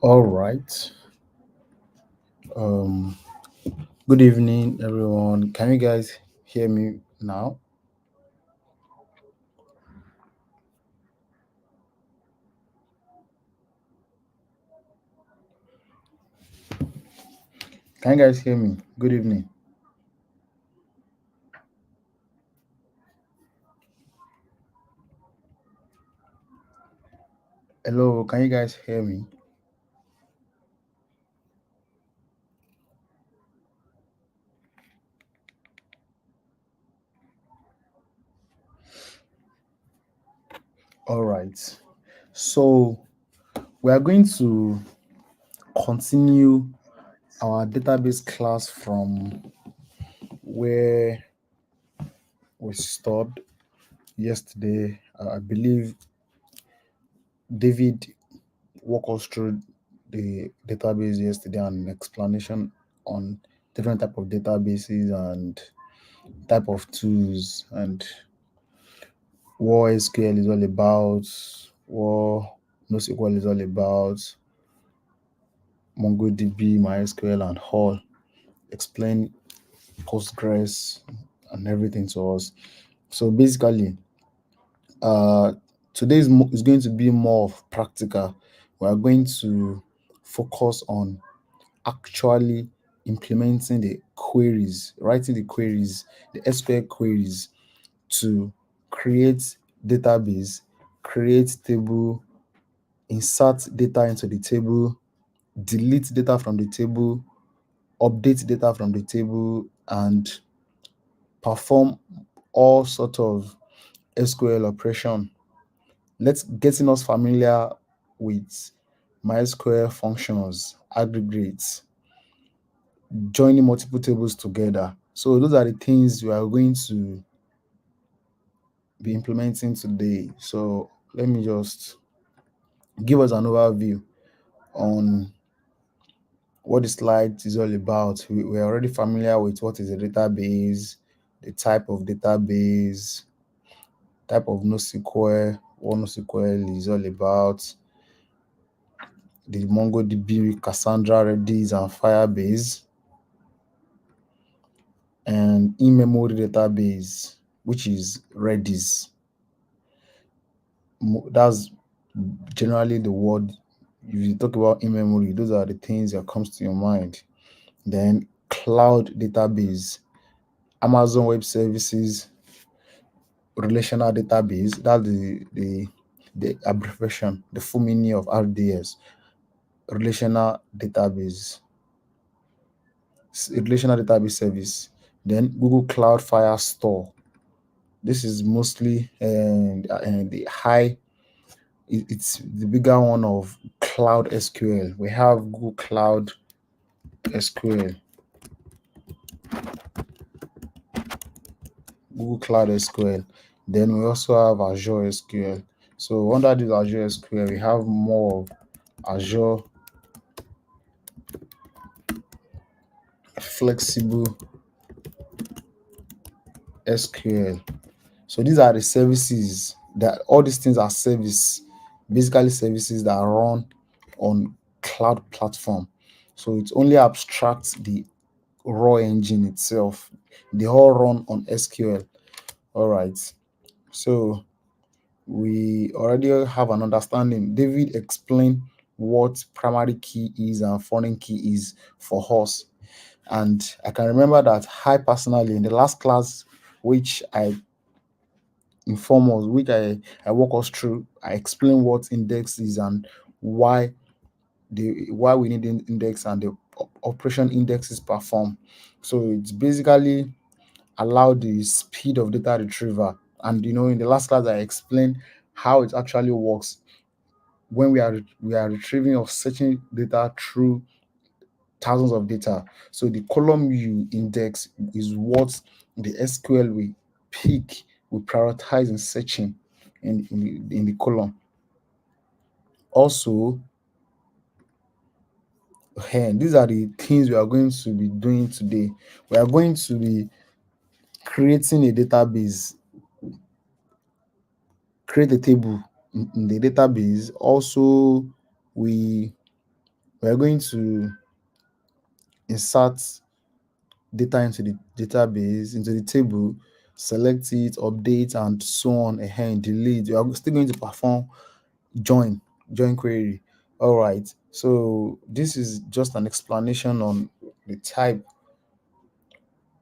All right. Um, Good evening, everyone. Can you guys hear me now? Can you guys hear me? Good evening. Hello, can you guys hear me? All right. So, we are going to continue our database class from where we stopped yesterday. I believe David walked us through the database yesterday and explanation on different type of databases and type of tools and what SQL is all about, what NoSQL is all about, MongoDB, MySQL, and all. Explain Postgres and everything to us. So basically, uh, today is going to be more of practical. We are going to focus on actually implementing the queries, writing the queries, the SQL queries to create database, create table, insert data into the table, delete data from the table, update data from the table, and perform all sort of SQL operation. Let's getting us familiar with MySQL functions, aggregates, joining multiple tables together. So those are the things we are going to be implementing today. So let me just give us an overview on what the slide is all about. We're already familiar with what is a database, the type of database, type of NoSQL, what NoSQL is all about, the MongoDB, Cassandra, Redis, and Firebase, and in-memory database, which is Redis. That's generally the word. If you talk about in-memory, those are the things that comes to your mind. Then cloud database, Amazon Web Services, relational database. That's the abbreviation, the full meaning of RDS, relational database, relational database service. Then Google Cloud Fire Store. This is mostly the high. It's the bigger one of Cloud SQL. We have Google Cloud SQL, Google Cloud SQL. Then we also have Azure SQL. So under this Azure SQL, we have more of Azure Flexible SQL. So these are the services that all these things are basically services that are run on cloud platform. So it only abstracts the raw engine itself. They all run on SQL. All right. So we already have an understanding. David explained what primary key is and foreign key is for us. And I can remember that I personally, in the last class, which I inform us, I walk us through, I explain what index is and why why we need an index and the operation indexes perform. So it's basically allow the speed of data retrieval. And in the last class I explained how it actually works when we are retrieving or searching data through thousands of data. So the column you index is what the SQL we pick, we prioritize in searching in the column. Also, these are the things we are going to be doing today. We are going to be creating a database, create a table in the database. Also, we We are going to insert data into the database, into the table, select it, update, and so on, and delete. We are still going to perform join, join query. All right. So this is just an explanation on the type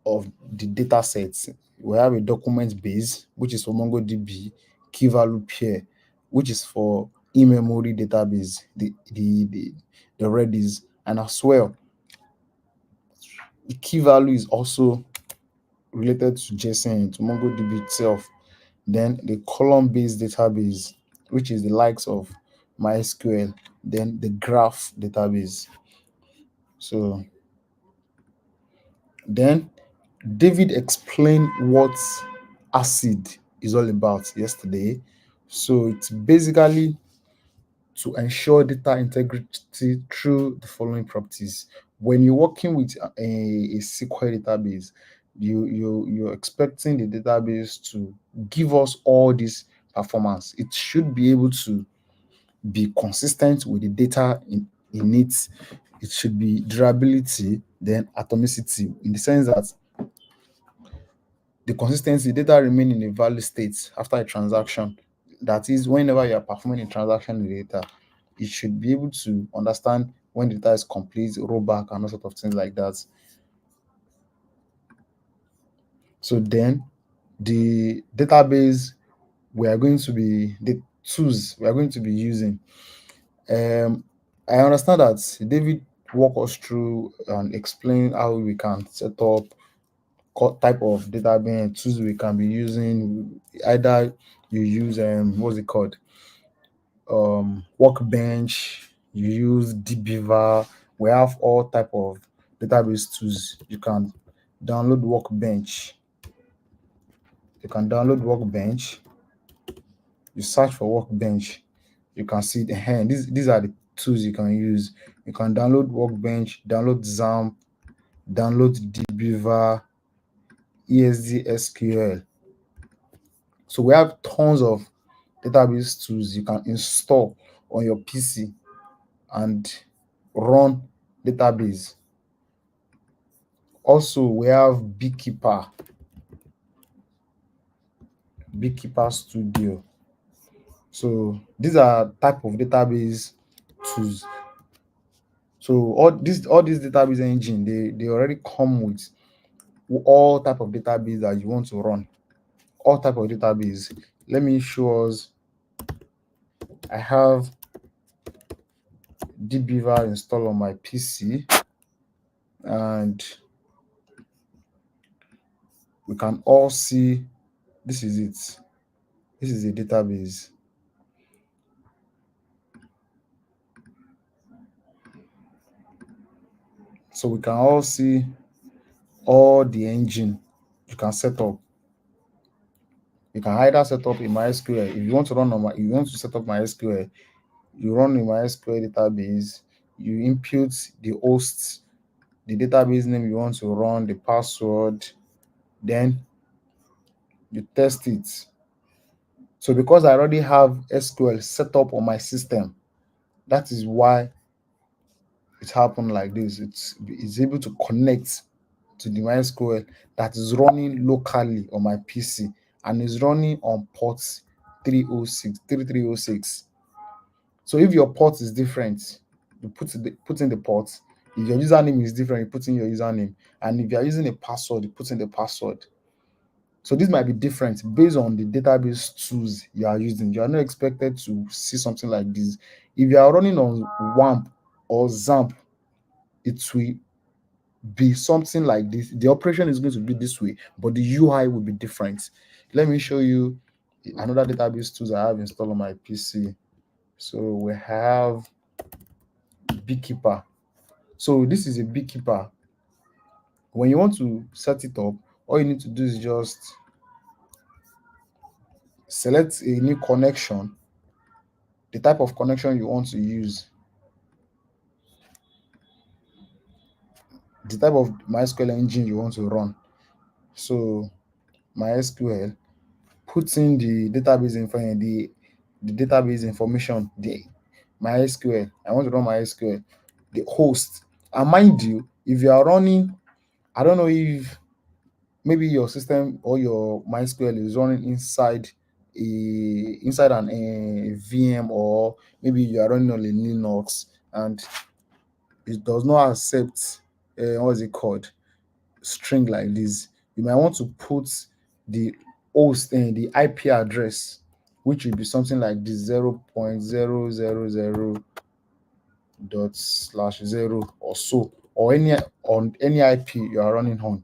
of the data sets. We have a document base, which is for MongoDB, key value pair, which is for in-memory database, the Redis, and as well, the key value is also related to JSON, to MongoDB itself. Then the column-based database, which is the likes of MySQL, then the graph database. So then David explained what ACID is all about yesterday. So it's basically to ensure data integrity through the following properties. When you're working with a SQL database, you're expecting the database to give us all this performance. It should be able to be consistent with the data in it. It should be durability, then atomicity, in the sense that the consistency data remain in a valid state after a transaction. That is, whenever you are performing a transaction with data, it should be able to understand when the data is complete, rollback, and all sort of things like that. So then the database we are going to be the tools we are going to be using. Um, I understand that David walk us through and explain how we can set up type of database tools we can be using. Either you use what's it called, Workbench, you use dbeaver. We have all type of database tools. You can download Workbench. You can download Workbench. You search for Workbench. You can see the hand. These are the tools you can use. You can download Workbench, download XAMPP, download dbeaver, ESD So we have tons of database tools you can install on your PC and run database. Also, we have Beekeeper Studio. So these are type of database tools. So all these database engine, they already come with all type of database that you want to run. All type of database. Let me show us. I have dbeaver installed on my PC, and we can all see this is it. This is a database. So we can all see all the engine you can set up. You can either set up in MySQL. If you want to run on my, you want to set up MySQL, you run in MySQL database, you input the host, the database name you want to run, the password, then you test it. So because I already have SQL set up on my system, that is why it happened like this. It's able to connect to the MySQL that is running locally on my PC and is running on port 3306. So if your port is different, you put in the port. If your username is different, you put in your username. And if you are using a password, you put in the password. So this might be different based on the database tools you are using. You are not expected to see something like this. If you are running on WAMP or XAMPP, it will be something like this. The operation is going to be this way, but the UI will be different. Let me show you another database tools I have installed on my PC. So we have Beekeeper. So this is a Beekeeper. When you want to set it up, all you need to do is just select a new connection, the type of connection you want to use, the type of MySQL engine you want to run. So MySQL, put in the database information, the database information, the MySQL. I want to run MySQL. the host. And mind you, if you are running, I don't know if maybe your system or your MySQL is running inside an a VM, or maybe you are running on a Linux and it does not accept what is it called, string like this. You might want to put the host and the IP address, which will be something like this 0.000 dot slash 0 or so, or any on any IP you are running on.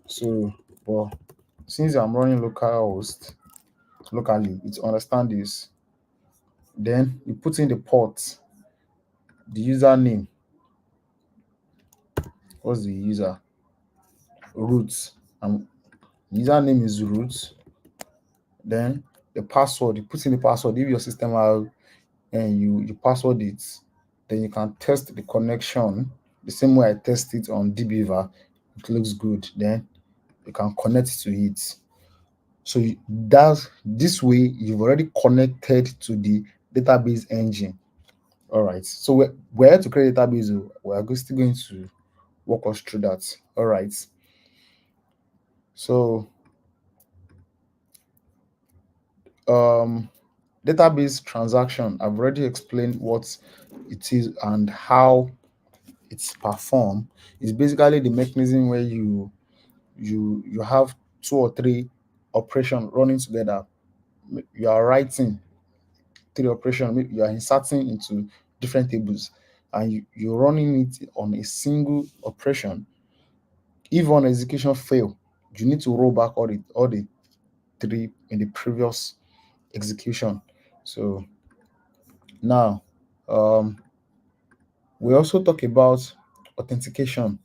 So, but since I'm running localhost locally, it understand this. Then you put in the port, the username. What's the user? Root. And username is root. Then the password, you put in the password. If your system have and you password it, then you can test the connection the same way I test it on dbeaver. It looks good. Then you can connect to it. So that's this way you've already connected to the database engine. All right. So we're here to create a database. We're still going to walk us through that. All right. So um database transaction, I've already explained what it is and how it's performed. It's basically the mechanism where you have two or three operations running together. You are writing three operations, maybe you are inserting into different tables, and you're running it on a single operation. If one execution fail, you need to roll back all the three in the previous execution. So now, we also talk about authentication.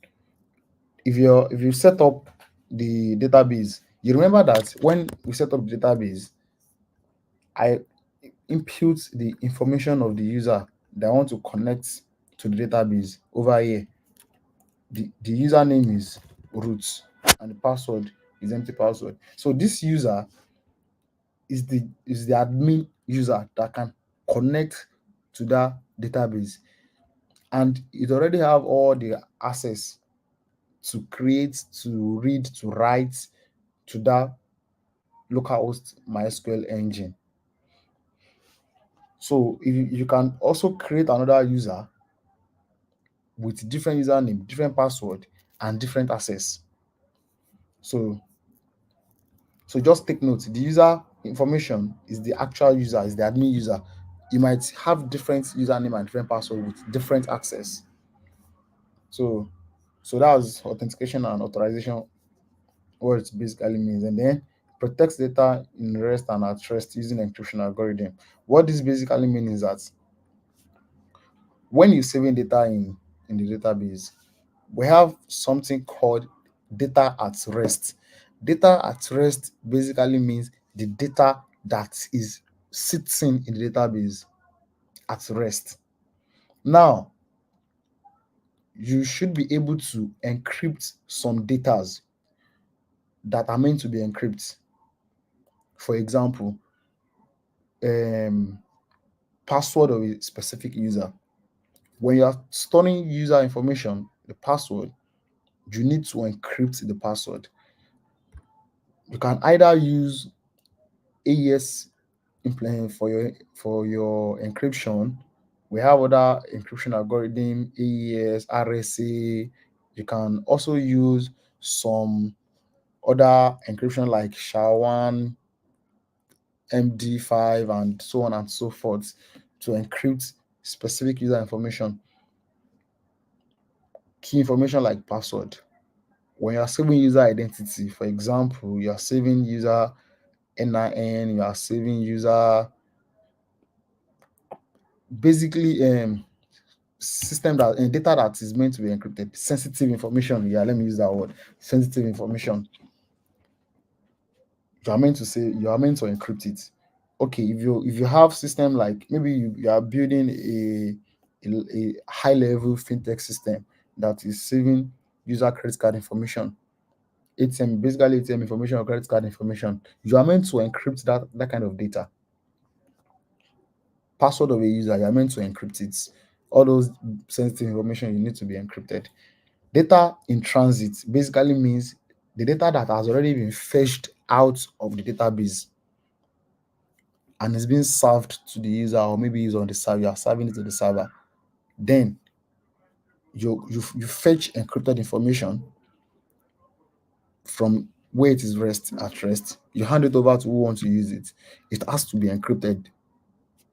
If you set up the database, you remember that when we set up the database, I input the information of the user that I want to connect to the database over here. The username is root and the password is empty password. So this user is the admin user that can connect to that database, and it already have all the access to create, to read, to write to that localhost MySQL engine. So if you can also create another user with different username, different password, and different access. So so just take note, the user information is the actual user, is the admin user. You might have different username and different password with different access. So that's authentication and authorization, what it basically means. And then protects data in rest and at rest using encryption algorithm. What this basically means is that when you're saving data in the database, we have something called data at rest. Data at rest basically means the data that is sitting in the database at rest. Now, you should be able to encrypt some datas that are meant to be encrypted. For example, um, password of a specific user. When you are storing user information, the password, you need to encrypt the password. You can either use AES implement for your encryption. We have other encryption algorithm, AES, RSA. You can also use some other encryption like SHA-1, MD5, and so on and so forth to encrypt specific user information, key information like password. When you are saving user identity, for example, you are saving user NIN, you are saving user basically system that and data that is meant to be encrypted, sensitive information. Yeah, let me use that word. Sensitive information. You are meant to encrypt it. Okay, if you have system like maybe you are building a high level fintech system that is saving user credit card information, ATM, basically ATM information or credit card information, you are meant to encrypt that kind of data. Password of a user, you are meant to encrypt it. All those sensitive information you need to be encrypted. Data in transit basically means the data that has already been fetched out of the database and is being served to the user, or maybe is on the server, you are serving it to the server. Then you fetch encrypted information from where it is at rest. You hand it over to who wants to use it. It has to be encrypted,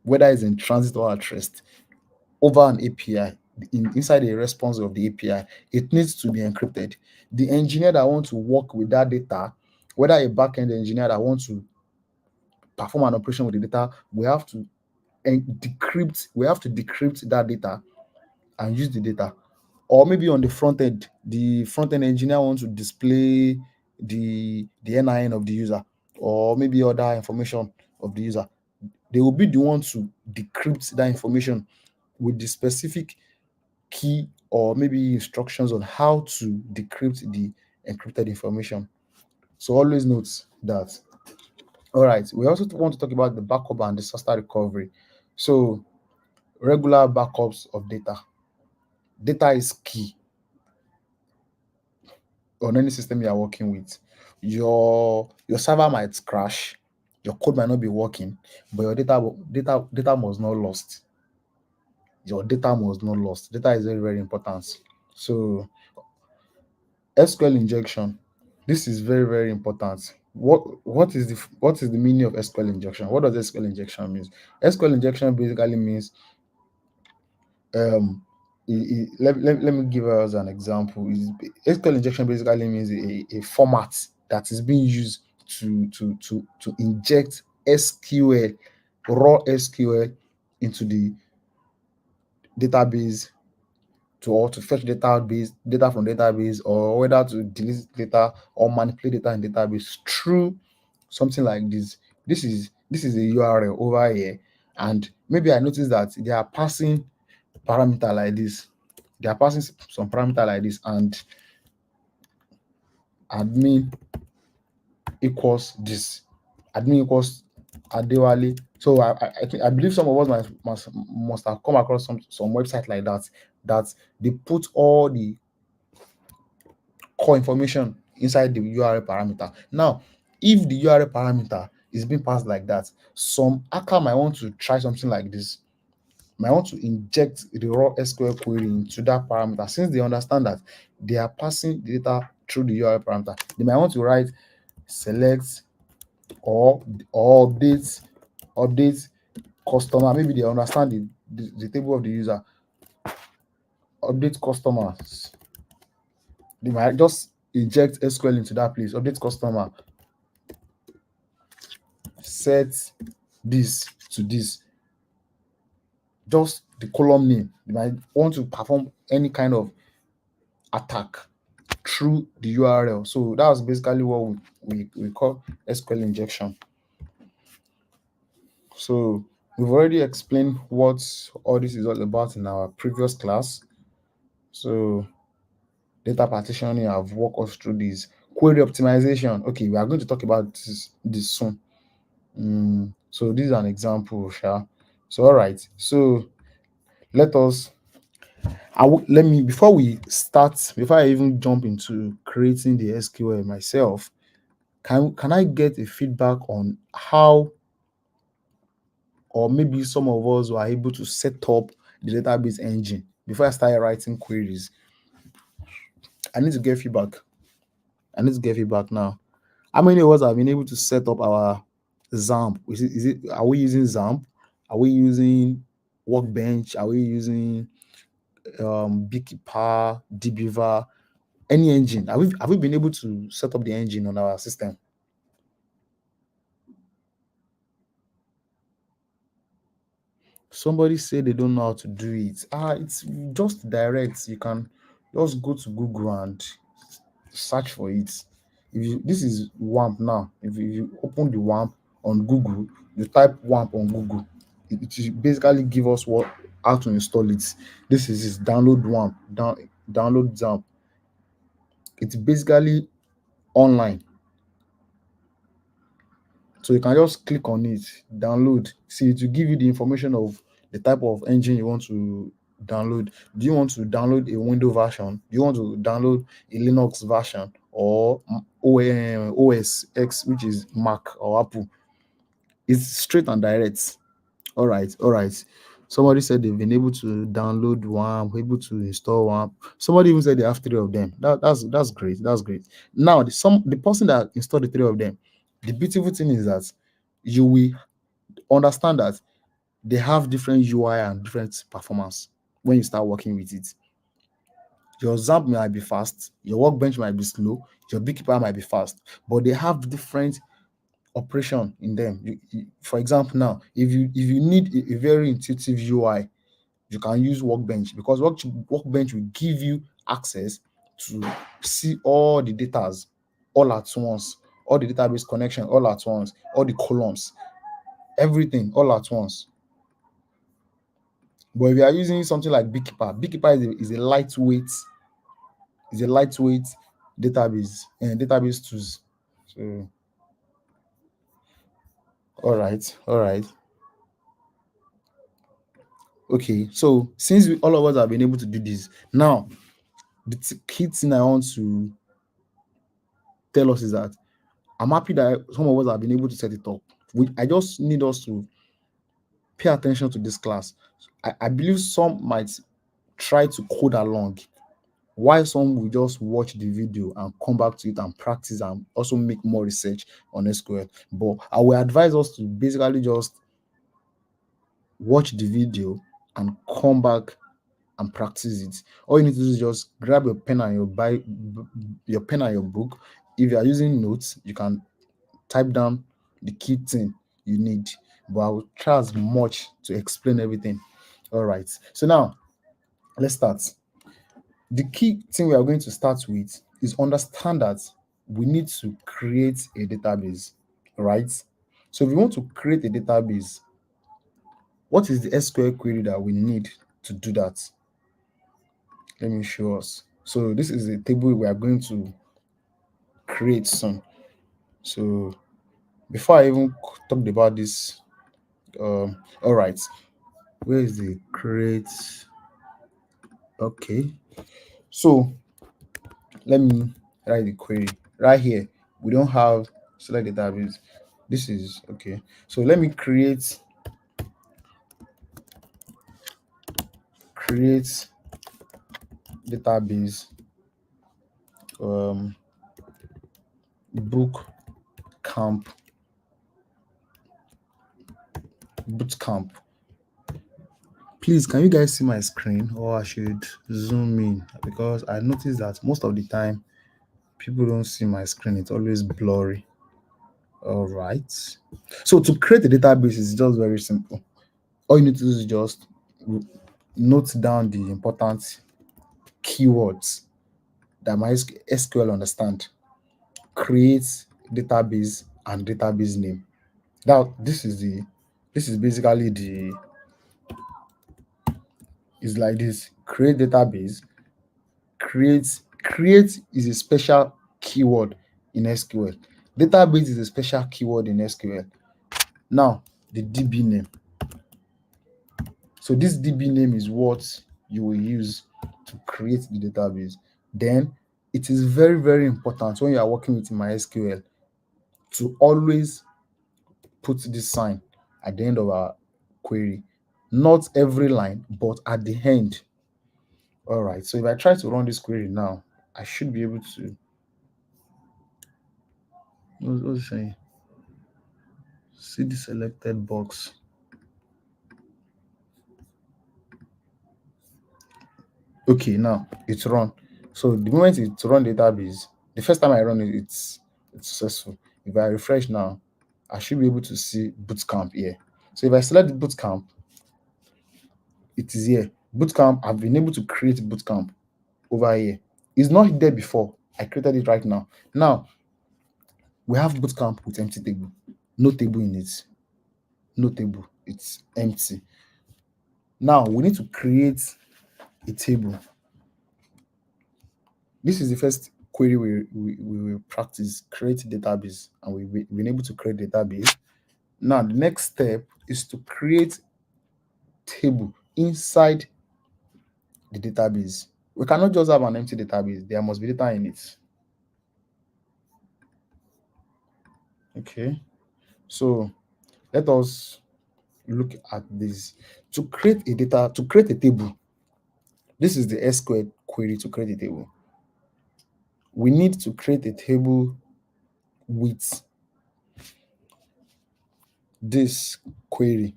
whether it's in transit or at rest, over an API. Inside the response of the API, it needs to be encrypted. The engineer that wants to work with that data, whether a backend engineer that wants to perform an operation with the data, we have to decrypt that data and use the data. Or maybe on the front end engineer wants to display the NIN of the user, or maybe other information of the user. They will be the one to decrypt that information with the specific key, or maybe instructions on how to decrypt the encrypted information. So always note that. All right, we also want to talk about the backup and disaster recovery. So regular backups of data. Data is key on any system you are working with. Your server might crash, your code might not be working, but your data must not lost. Your data must not lost. Data is very, very important. So SQL injection. This is very, very important. What is the meaning of SQL injection? What does SQL injection mean? SQL injection basically means um let me give us an example. SQL injection basically means a format that is being used to inject SQL, raw SQL, into the database, or to fetch data from database, or whether to delete data or manipulate data in database through something like this. This is a URL over here, and maybe I noticed that they are passing parameter like this. They are passing some parameter like this, and admin equals this. Admin equals Adewale. So I believe some of us must have come across some website like that, that they put all the core information inside the URL parameter. Now, if the URL parameter is being passed like that, some hacker might want to try something like this, might want to inject the raw SQL query into that parameter. Since they understand that they are passing the data through the URL parameter, they might want to write select, or update customer. Maybe they understand the table of the user. Update customers. They might just inject SQL into that place. Update customer, set this to this, just the column name. They might want to perform any kind of attack through the URL. So that's basically what we call SQL injection. So we've already explained what all this is all about in our previous class. So data partitioning, I've walked us through this. Query optimization. Okay, we are going to talk about this soon. So this is an example, Sha. So all right. So let us let me before I even jump into creating the SQL myself, can I get a feedback on how, or maybe some of us were able to set up the database engine before I started writing queries? I need to get feedback. I need to get feedback now. How many of us have been able to set up our XAMPP? Are we using XAMPP? Are we using Workbench? Are we using Beekeeper, dbeaver, any engine? Have we been able to set up the engine on our system? Somebody say they don't know how to do it. It's just direct. You can just go to Google and search for it. This is WAMP now. If you open the WAMP on Google, you type WAMP on Google, it will basically give us how to install it. This is download WAMP, download XAMPP. It's basically online. So you can just click on it, download. See, it will give you the information of the type of engine you want to download? Do you want to download a Windows version? Do you want to download a Linux version, or OS X, which is Mac or Apple? It's straight and direct. All right, all right. Somebody said they've been able to download one, able to install one. Somebody even said they have three of them. That's great. That's great. Now, the person that installed the three of them, the beautiful thing is that you will understand that they have different UI and different performance when you start working with it. Your XAMPP might be fast, your Workbench might be slow, your Beekeeper might be fast, but they have different operation in them. For example, now if you need a very intuitive UI, you can use Workbench, because Workbench will give you access to see all the datas all at once, all the database connection all at once, all the columns, everything all at once. But if you are using something like Beekeeper is a lightweight database and database tools. So all right. Okay, so since all of us have been able to do this, now the key thing I want to tell us is that I'm happy that some of us have been able to set it up. I just need us to pay attention to this class. I believe some might try to code along, while some will just watch the video and come back to it and practice and also make more research on SQL. But I will advise us to basically just watch the video and come back and practice it. All you need to do is just grab your pen and your pen and your book. If you are using notes, you can type down the key thing you need. But I will try as much to explain everything. All right. So now let's start. The key thing we are going to start with is understand that we need to create a database, right? So if we want to create a database, what is the SQL query that we need to do that? Let me show us. So this is a table we are going to create soon. So before I even talked about this, all right, where is the create? Okay, so let me write the query right here. We don't have select database. This is okay. So let me create database book camp bootcamp. Please, can you guys see my screen, or I should zoom in? Because I noticed that most of the time people don't see my screen. It's always blurry. All right. So to create a database is just very simple. All you need to do is just note down the important keywords that my SQL understand. Create database and database name. Now this is basically it's like this. Create database. Create is a special keyword in SQL. Database is a special keyword in SQL. Now the DB name. So this DB name is what you will use to create the database. Then it is very, very important when you are working with MySQL to always put this sign at the end of our query. Not every line, but at the end. All right. So if I try to run this query now, I should be able to. What's it saying? See the selected box. Okay, now it's run. So the moment it's run database, the first time I run it, it's successful. If I refresh now, I should be able to see bootcamp here. So if I select the bootcamp, it is here. Bootcamp, I've been able to create bootcamp over here. It's not there before. I created it right now. Now we have bootcamp with empty table, no table in it, no table. It's empty. Now we need to create a table. This is the first query we will practice, create database, and we've been able to create database. Now the next step is to create table inside the database. We cannot just have an empty database. There must be data in it. Okay. So let us look at this. To create a table, this is the SQL query to create a table. We need to create a table with this query.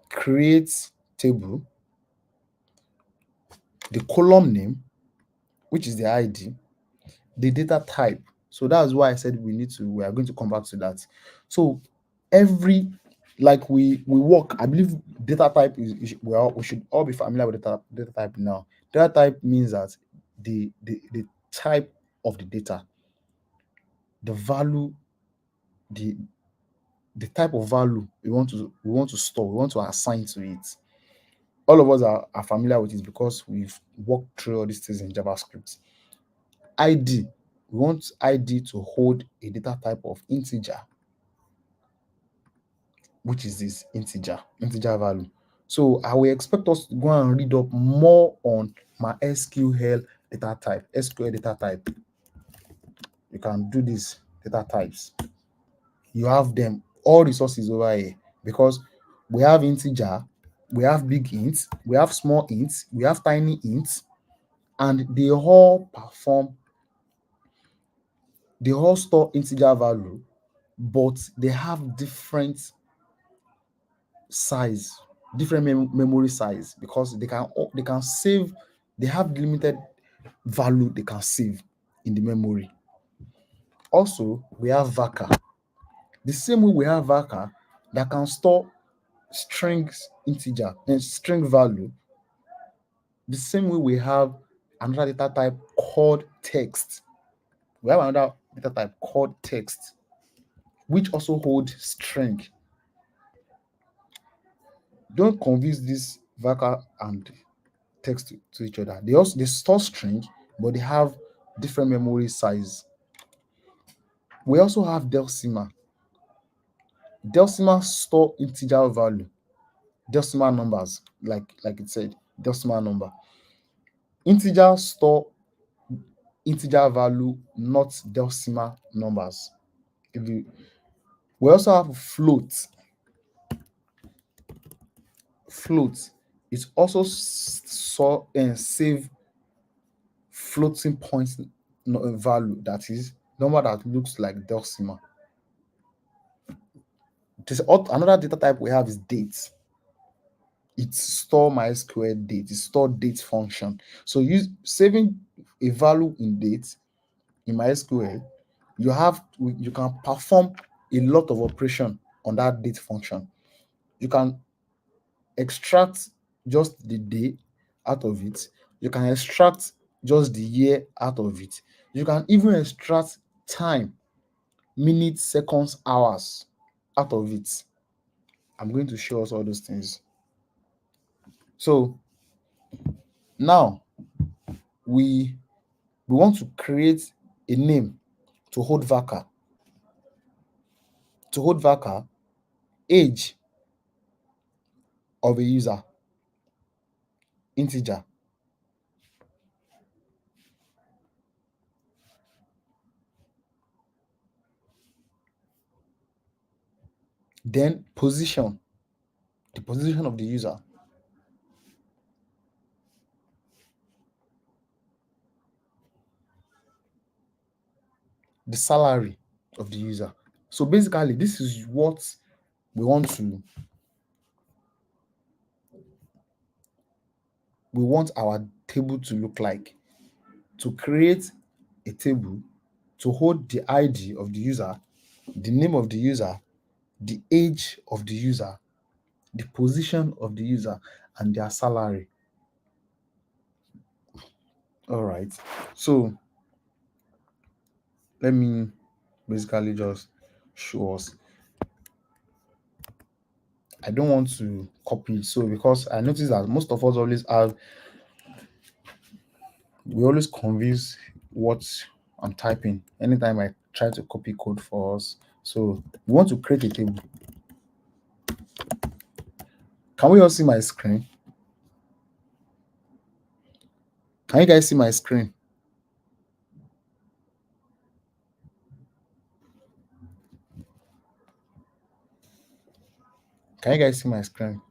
Create table, the column name, which is the ID, the data type. So that's why I said we are going to come back to that. So every, like we work, I believe data type we should all be familiar with data type now. Data type means that the type of the data, the value, the the type of value we want to store, we want to assign to it. All of us are familiar with it because we've worked through all these things in JavaScript. ID, we want ID to hold a data type of integer, which is this integer value. So I will expect us to go and read up more on MySQL data type, SQL data type. You can do these data types. You have them, all resources over here, because we have integer, we have big ints, we have small ints, we have tiny ints, and they all store integer value, but they have different size, different memory size, because they can save, they have limited value they can save in the memory. Also, we have varchar. The same way we have varchar that can store strings integer and string value, the same way we have another data type called text. We have another data type called text, which also hold string. Don't confuse this varchar and text to each other. They store string, but they have different memory size. We also have decimal. Decimal store integer value, decimal numbers, like it said, decimal number. Integer store integer value, not decimal numbers. We also have float. Float is also save floating point value, that is number that looks like decimal. Another data type we have is date. It store MySQL date, it store date function. So saving a value in date in MySQL, you can perform a lot of operation on that date function. You can extract just the day out of it. You can extract just the year out of it. You can even extract time, minutes, seconds, hours out of it. I'm going to show us all those things. So now we want to create a name to hold varchar. To hold varchar, age of a user, integer. Then position, the position of the user. The salary of the user. So basically, this is what we want our table to look like. To create a table to hold the ID of the user, the name of the user, the age of the user, the position of the user, and their salary. All right. So let me basically just show us. I don't want to copy it, so because I noticed that most of us we always confuse what I'm typing anytime I try to copy code for us. So we want to create a table. Can we all see my screen? Can you guys see my screen? Can you guys see my screen?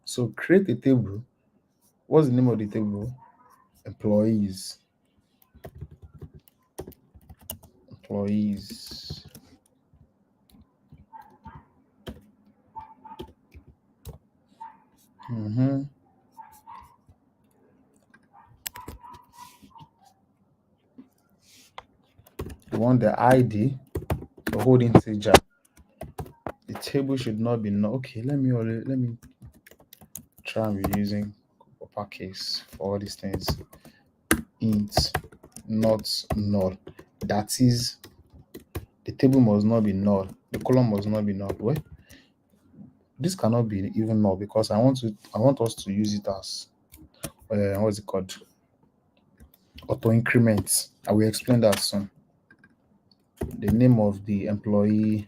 So create a table. What's the name of the table? Employees. Employees. Mm-hmm. You want the ID to hold integer. The table should not be no. Okay, let me try and be using uppercase for all these things. Int, not null. That is, the table must not be null. The column must not be null. Well, this cannot be even null because I want us to use it as what's it called? Auto increments. I will explain that soon. The name of the employee,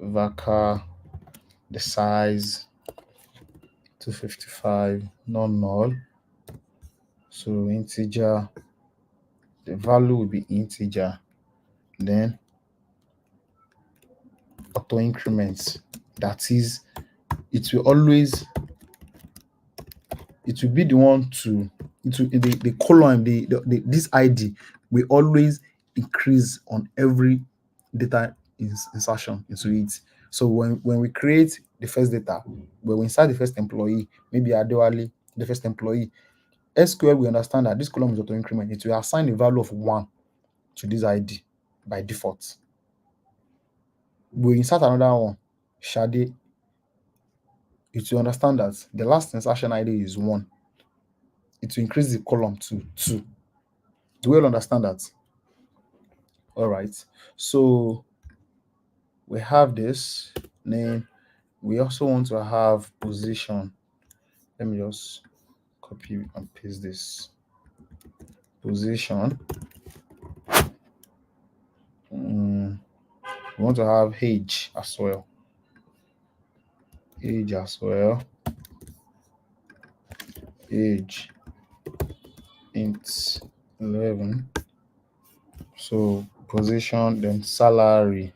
varchar, the size 255, non null. So integer, the value will be integer. Then auto increments. That is, it will be the one to the column, this ID will always increase on every data insertion into it. So when we create the first data, when we insert the first employee, maybe Adewale, the first employee, SQL we understand that this column is auto increment. It will assign a value of 1 to this ID by default. We insert another one, Shade. It will understand that the last insertion ID is 1. It will increase the column to 2. Do we all understand that? All right. So we have this name. We also want to have position. Let me just copy and paste this. Position. We want to have age as well. Age as well. Age int 11. So position, then salary.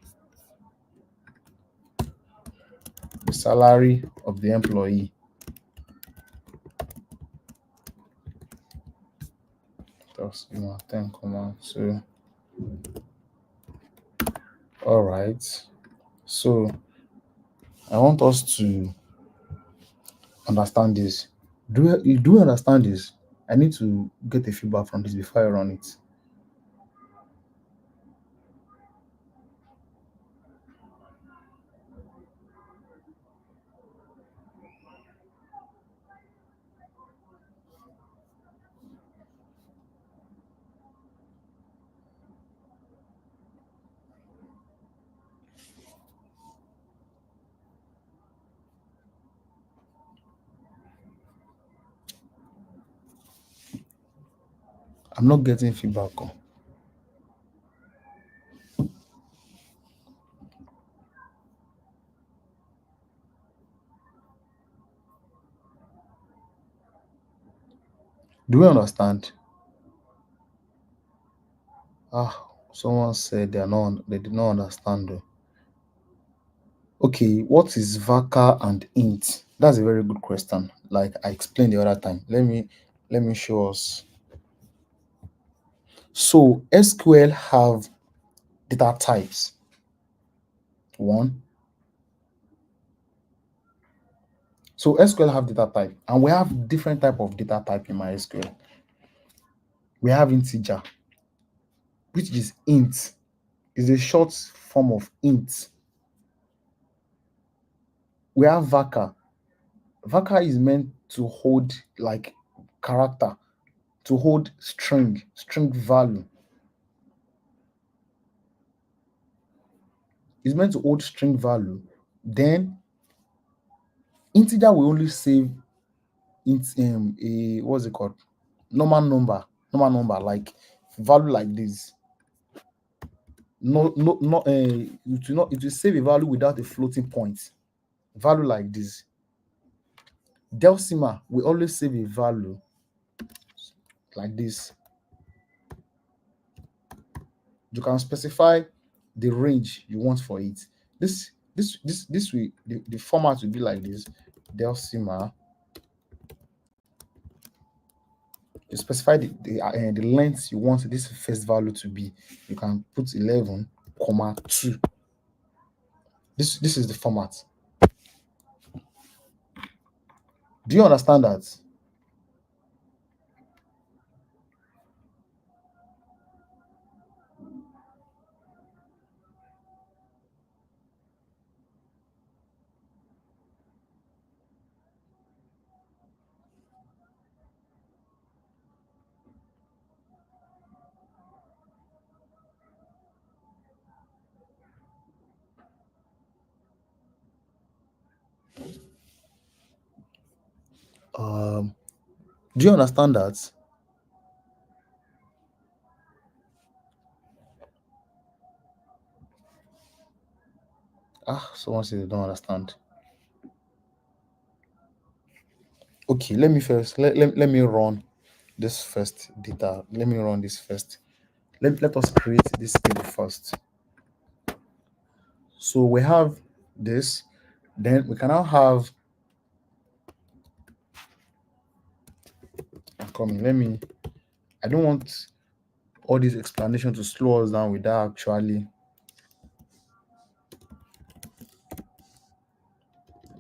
The salary of the employee. That's 10, 2. All right. So I want us to understand this. Do you understand this? I need to get a feedback from this before I run it. I'm not getting feedback. Do you understand? Someone said they did not understand though. Okay, what is varchar and int? That's a very good question. Like I explained the other time. Let me show us. So SQL have data types. One. So SQL have data type, and we have different type of data type in MySQL. We have integer, which is int, is a short form of int. We have varchar. Varchar is meant to hold like character, to hold string value. It's meant to hold string value. Then integer will only save a what's it called? Normal number like value like this. it will save a value without a floating point. Value like this. Decimal will always save a value like this. You can specify the range you want for it. This will the format will be like this. Decimal. You specify the length you want this first value to be. You can put 11, 2. This is the format. Do you understand that? Um, do you understand that? Someone says they don't understand. Okay, let me first let me run this first data. Let me run this first. Let us create this table first. So we have this, then we can now have coming. I don't want all this explanation to slow us down without actually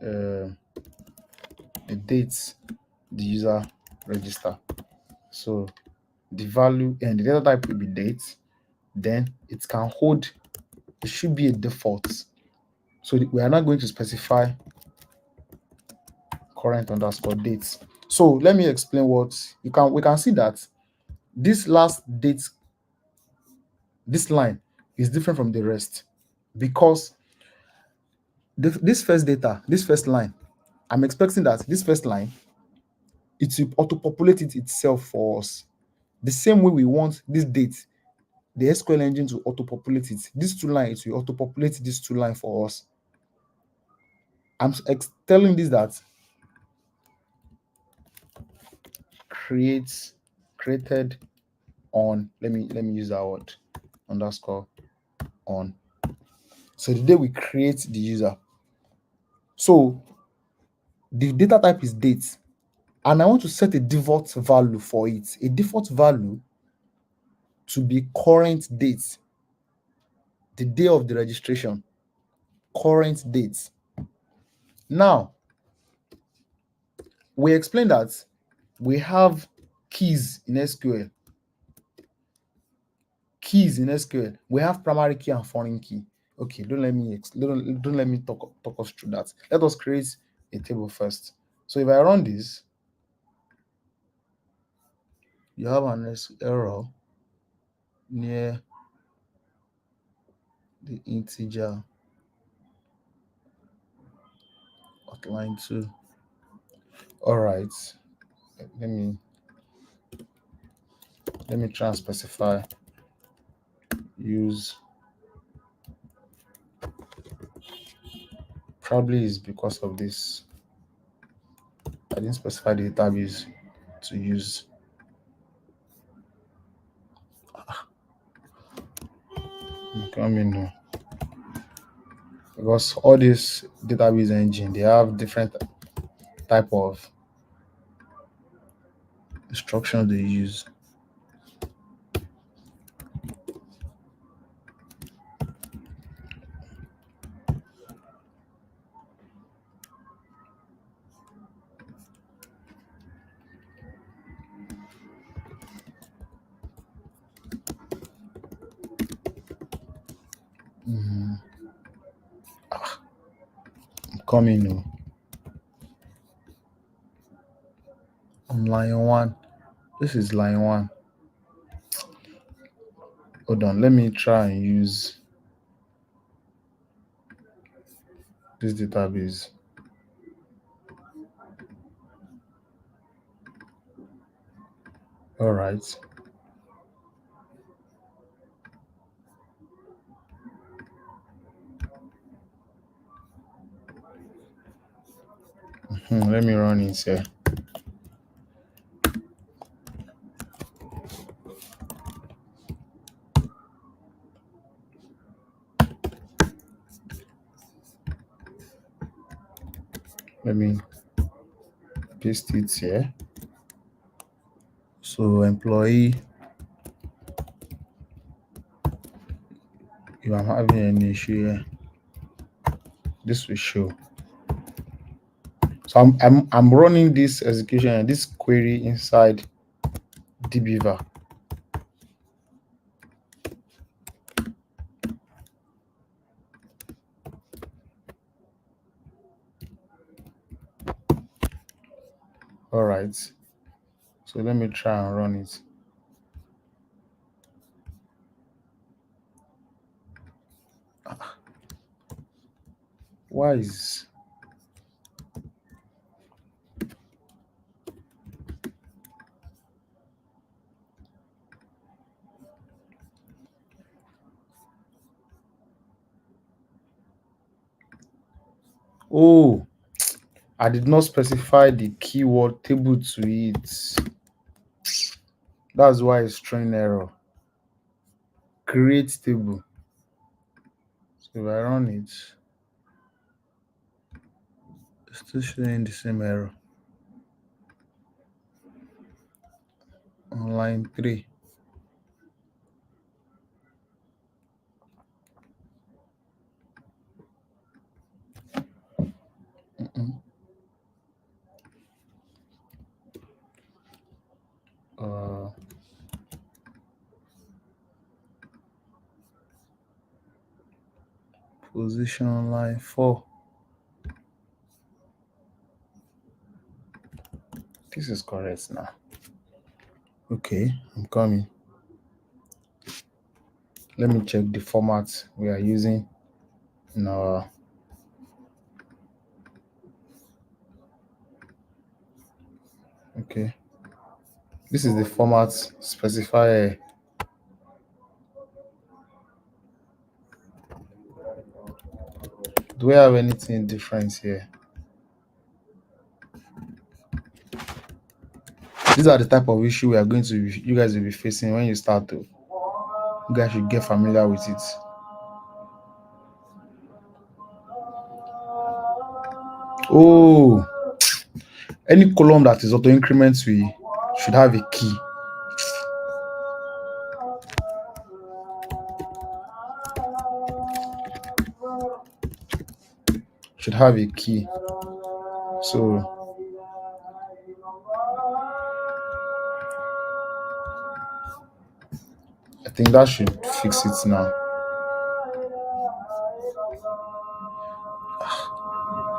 the dates the user register. So the value and the data type will be date, then it can hold, it should be a default. So we are not going to specify current underscore dates. So let me explain what we can see that this last date, this line is different from the rest because this first line, I'm expecting that this first line, it will auto-populate it itself for us. The same way we want this date, the SQL engine to auto-populate it. These two lines, it will auto-populate these two lines for us. I'm telling this that created on, let me use that word, underscore on. So the day we create the user. So the data type is date, and I want to set a default value for it. A default value to be current date, the day of the registration, current date. Now, we explained that we have keys in SQL. Keys in SQL. We have primary key and foreign key. Okay, don't let me talk us through that. Let us create a table first. So if I run this, you have an error near the integer at line 2. All right, let me try and specify use. Probably is because of this. I didn't specify the database to use. Coming now. Because all these database engine, they have different type of instructions they use. I'm coming now. I'm line 1. This is line 1. Hold on, let me try and use this database. All right. Let me run it here. Let me paste it here. So employee, if I'm having any issue here, this will show. So I'm running this execution and this query inside dbeaver. All right. So let me try and run it. Why is oh, I did not specify the keyword table to it. That's why it's throwing error. Create table. So if I run it, it's still showing the same error. On line 3. Uh, position on line 4. This is correct now. Okay, I'm coming. Let me check the format we are using in our okay. This is the format specifier. Do we have anything different here? These are the type of issue we are going to you guys will be facing when you start to. You guys should get familiar with it. Oh, any column that is auto increment we should have a key. Should have a key. So I think that should fix it now.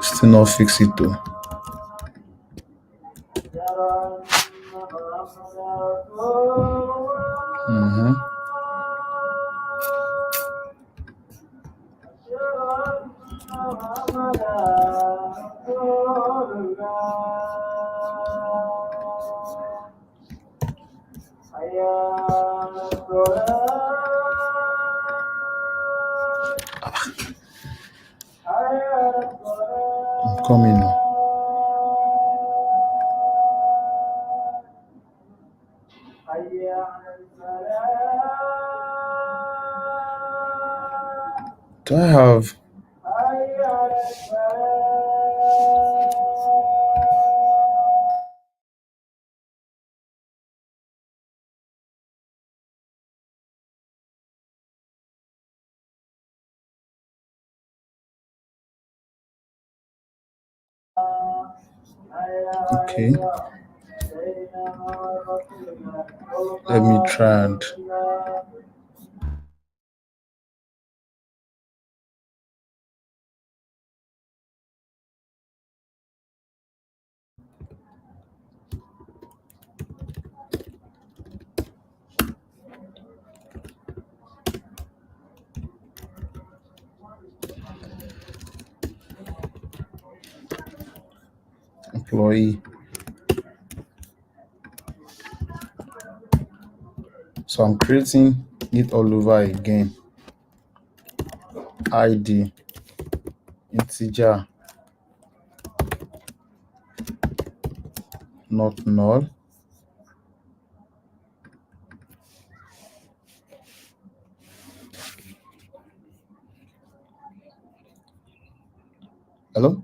Still not fix it though. I'm coming now. Do I have okay? Let me try and employee. So I'm creating it all over again. ID, integer, not null. Hello?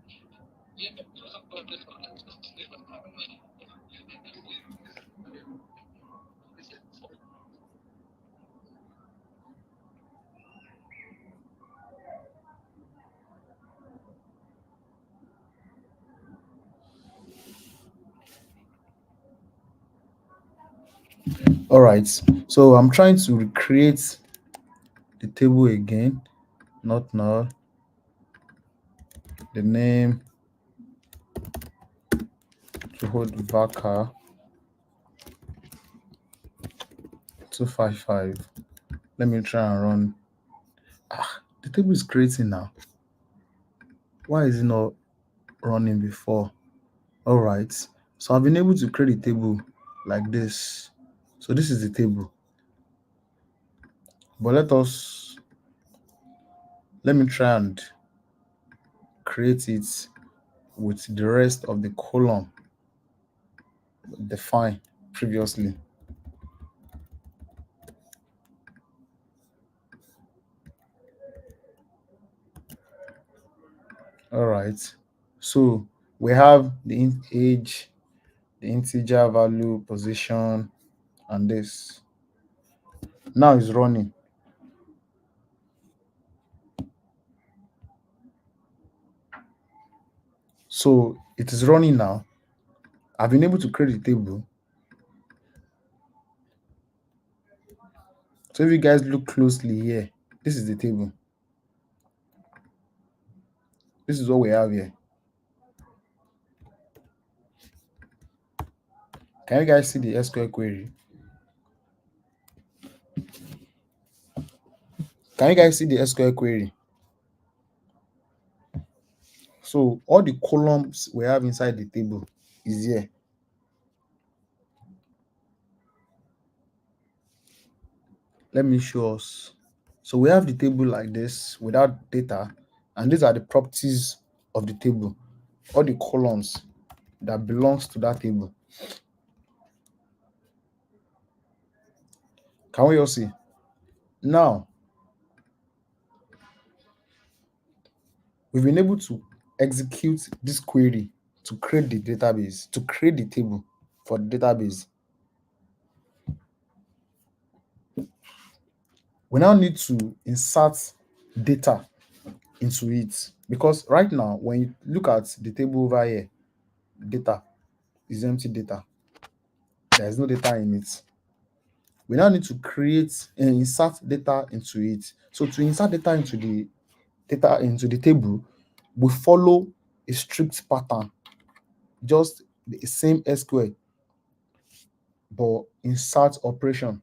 All right. So I'm trying to recreate the table again, not null. The name to hold varchar 255. Let me try and run. The table is creating now. Why is it not running before? All right. So I've been able to create a table like this. So this is the table. But let me try and create it with the rest of the column defined previously. All right. So we have the age, the integer value, position, and this. Now it's running. So it is running now. I've been able to create a table. So if you guys look closely here, this is the table. This is what we have here. Can you guys see the SQL query? Can you guys see the SQL query? So all the columns we have inside the table is here. Let me show us. So we have the table like this without data, and these are the properties of the table, all the columns that belongs to that table. Can we all see? Now, we've been able to execute this query to create the database, to create the table for the database. We now need to insert data into it, because right now, when you look at the table over here, data is empty data. There is no data in it. We now need to create and insert data into it. So to insert data into the table, we follow a strict pattern, just the same SQL, but insert operation.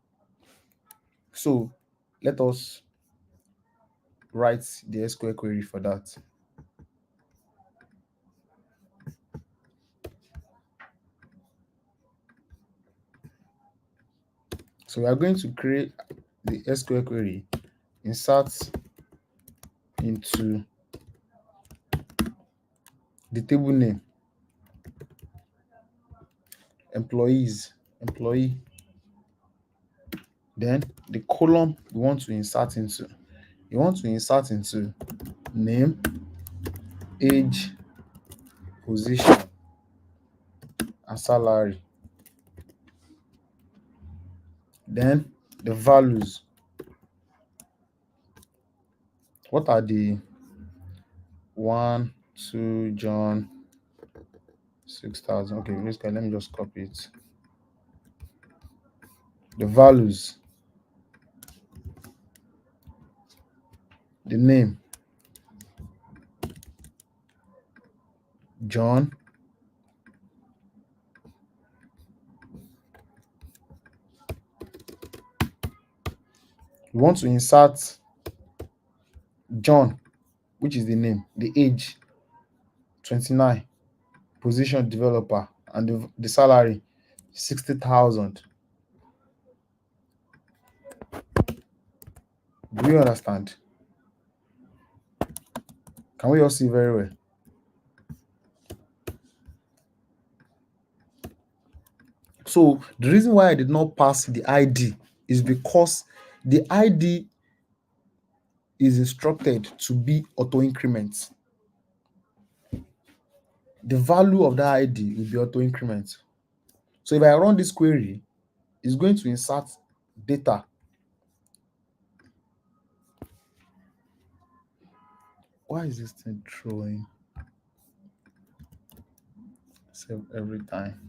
So let us write the SQL query for that. So we are going to create the SQL query, insert into the table name, employee. Then the column we want to insert into. You want to insert into name, age, position, and salary. Then the values. What are the 1, 2, John, 6,000? Okay, basically, let me just copy it. The values, the name, John, we want to insert John, which is the name, the age, 29, position developer, and the salary, 60,000. Do you understand? Can we all see very well? So the reason why I did not pass the ID is because the ID is instructed to be auto increment. The value of that ID will be auto increment. So if I run this query, it's going to insert data. Why is this thing throwing? Save every time.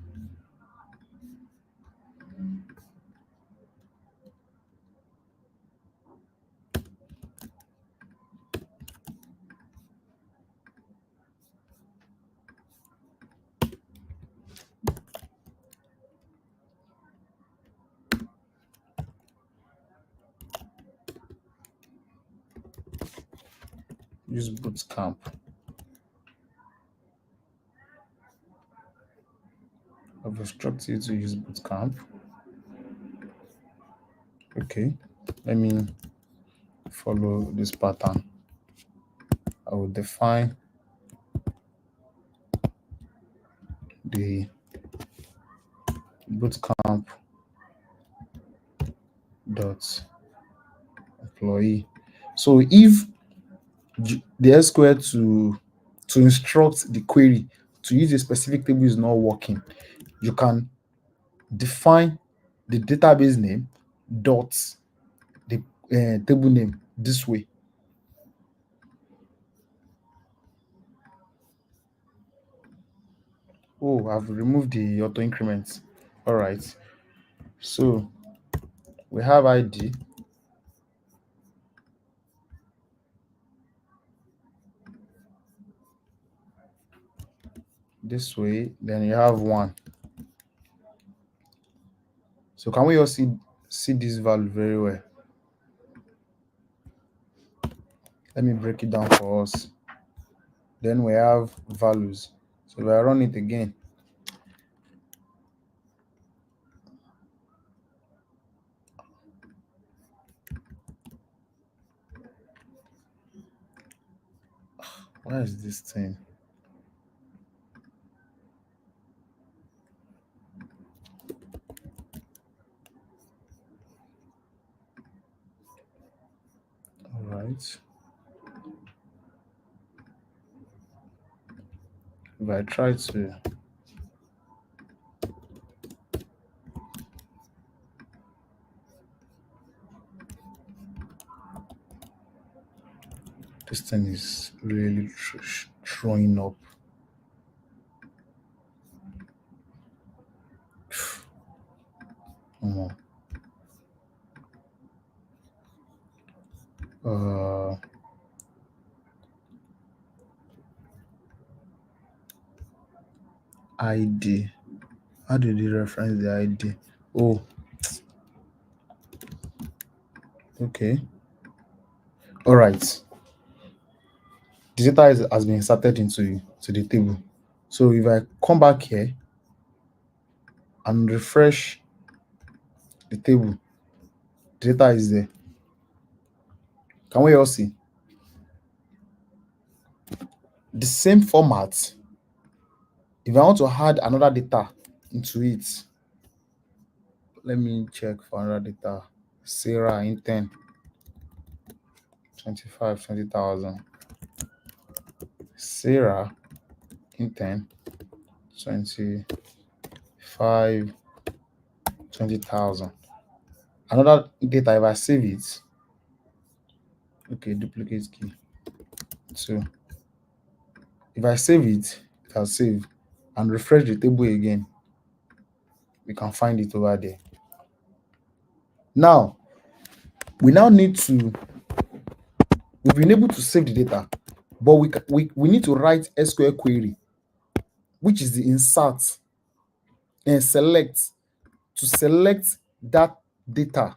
Use BOOTCAMP. I've instructed you to use BOOTCAMP. Okay, let me follow this pattern. I will define the bootcamp dot employee. So if the SQL to instruct the query to use a specific table is not working, you can define the database name dot the table name this way. Oh, I've removed the auto increment. All right. So we have ID. This way, then you have 1. So can we all see this value very well? Let me break it down for us. Then we have values. So if I run it again, where is this thing? All right. If I try to this thing is really throwing up. ID. How did you reference the ID? Oh, okay. All right. The data has been inserted into the table. So if I come back here and refresh the table, the data is there. Can we all see? The same format. If I want to add another data into it, let me check for another data. Sarah intern 25 20,000. Sarah intern 25 20,000. Another data, if I save it, okay, duplicate key. So if I save it, it has saved, and refresh the table again, we can find it over there. Now we need to, we've been able to save the data, but we need to write SQL query, which is the insert and select, to select that data.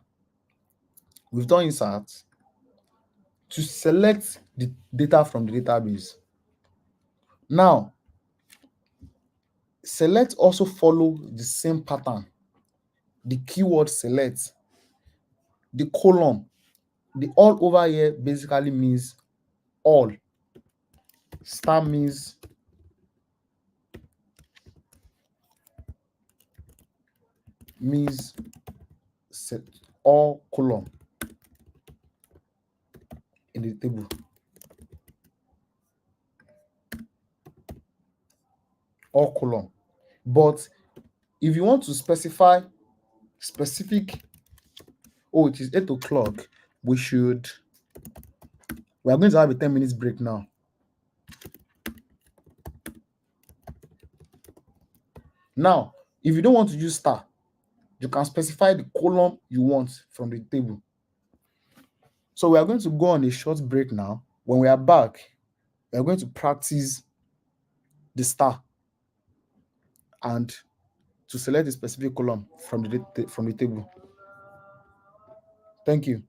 We've done insert to select the data from the database. Now select also follow the same pattern. The keyword select, the column, the all over here basically means all. Star means means set all column in the table. All column. But if you want to specify specific, oh, it is 8 o'clock, we are going to have a 10 minutes break now. Now, if you don't want to use star, you can specify the column you want from the table. So we are going to go on a short break now. When we are back, we are going to practice the star and to select a specific column from the table. Thank you.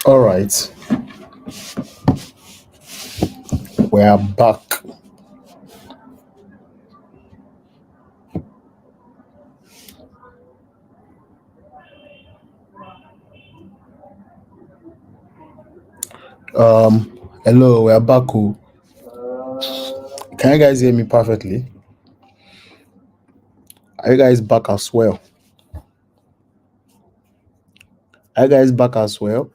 All right, we are back. Hello, we are back. Oh. Can you guys hear me perfectly? Are you guys back as well? Are you guys back as well?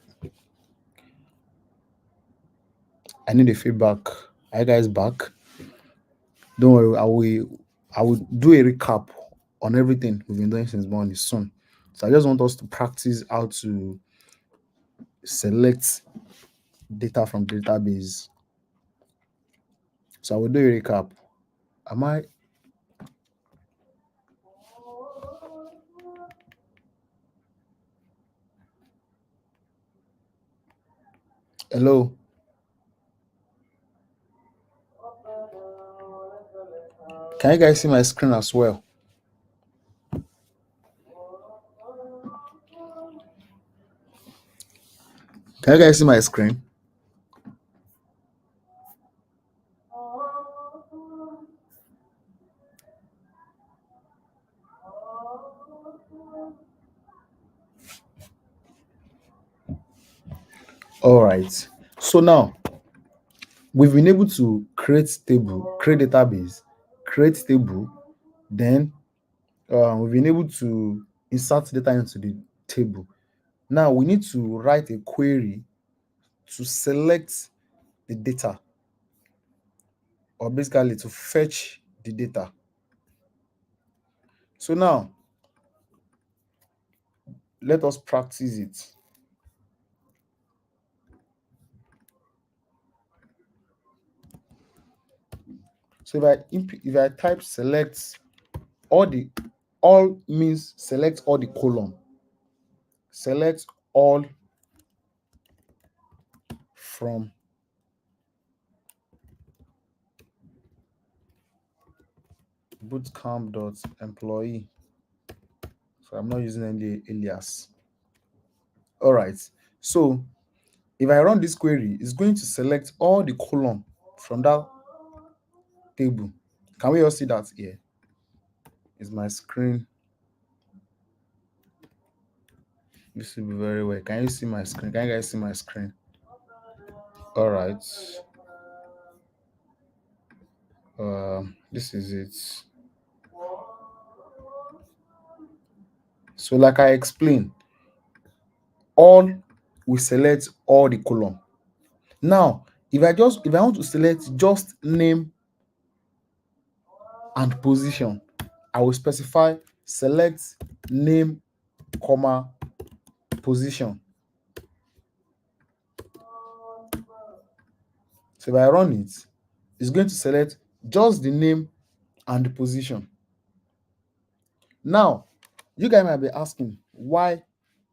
I need a feedback. Are you guys back? Don't worry, I will do a recap on everything we've been doing since morning soon. So I just want us to practice how to select data from database. So I will do a recap. Am I hello? Can you guys see my screen as well? Can you guys see my screen? All right. So now we've been able to create table, create database, create table, then we've been able to insert data into the table. Now we need to write a query to select the data, or basically to fetch the data. So now let us practice it. So if I type select all means select all the column, select all from bootcamp.employee. So I'm not using any alias. All right. So if I run this query, it's going to select all the column from that table. Can we all see that here? Is my screen visible very well? Can you see my screen? Can you guys see my screen? All right. This is it. So like I explained, all we select all the column. Now, if I want to select just name and position, I will specify select name, comma, position. So if I run it, it's going to select just the name and the position. Now, you guys might be asking why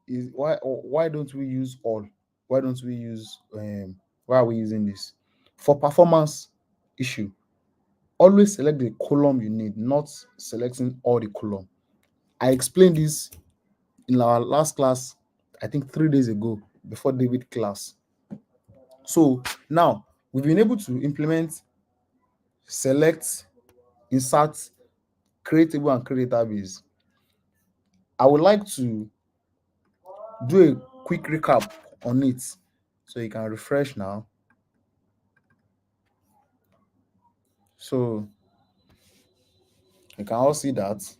don't we use all? Why don't we use why are we using this? For performance issue, always select the column you need, not selecting all the column. I explained this in our last class, I think 3 days ago, before David class. So now we've been able to implement select, insert, create table, and create database. I would like to do a quick recap on it so you can refresh now. So you can all see that.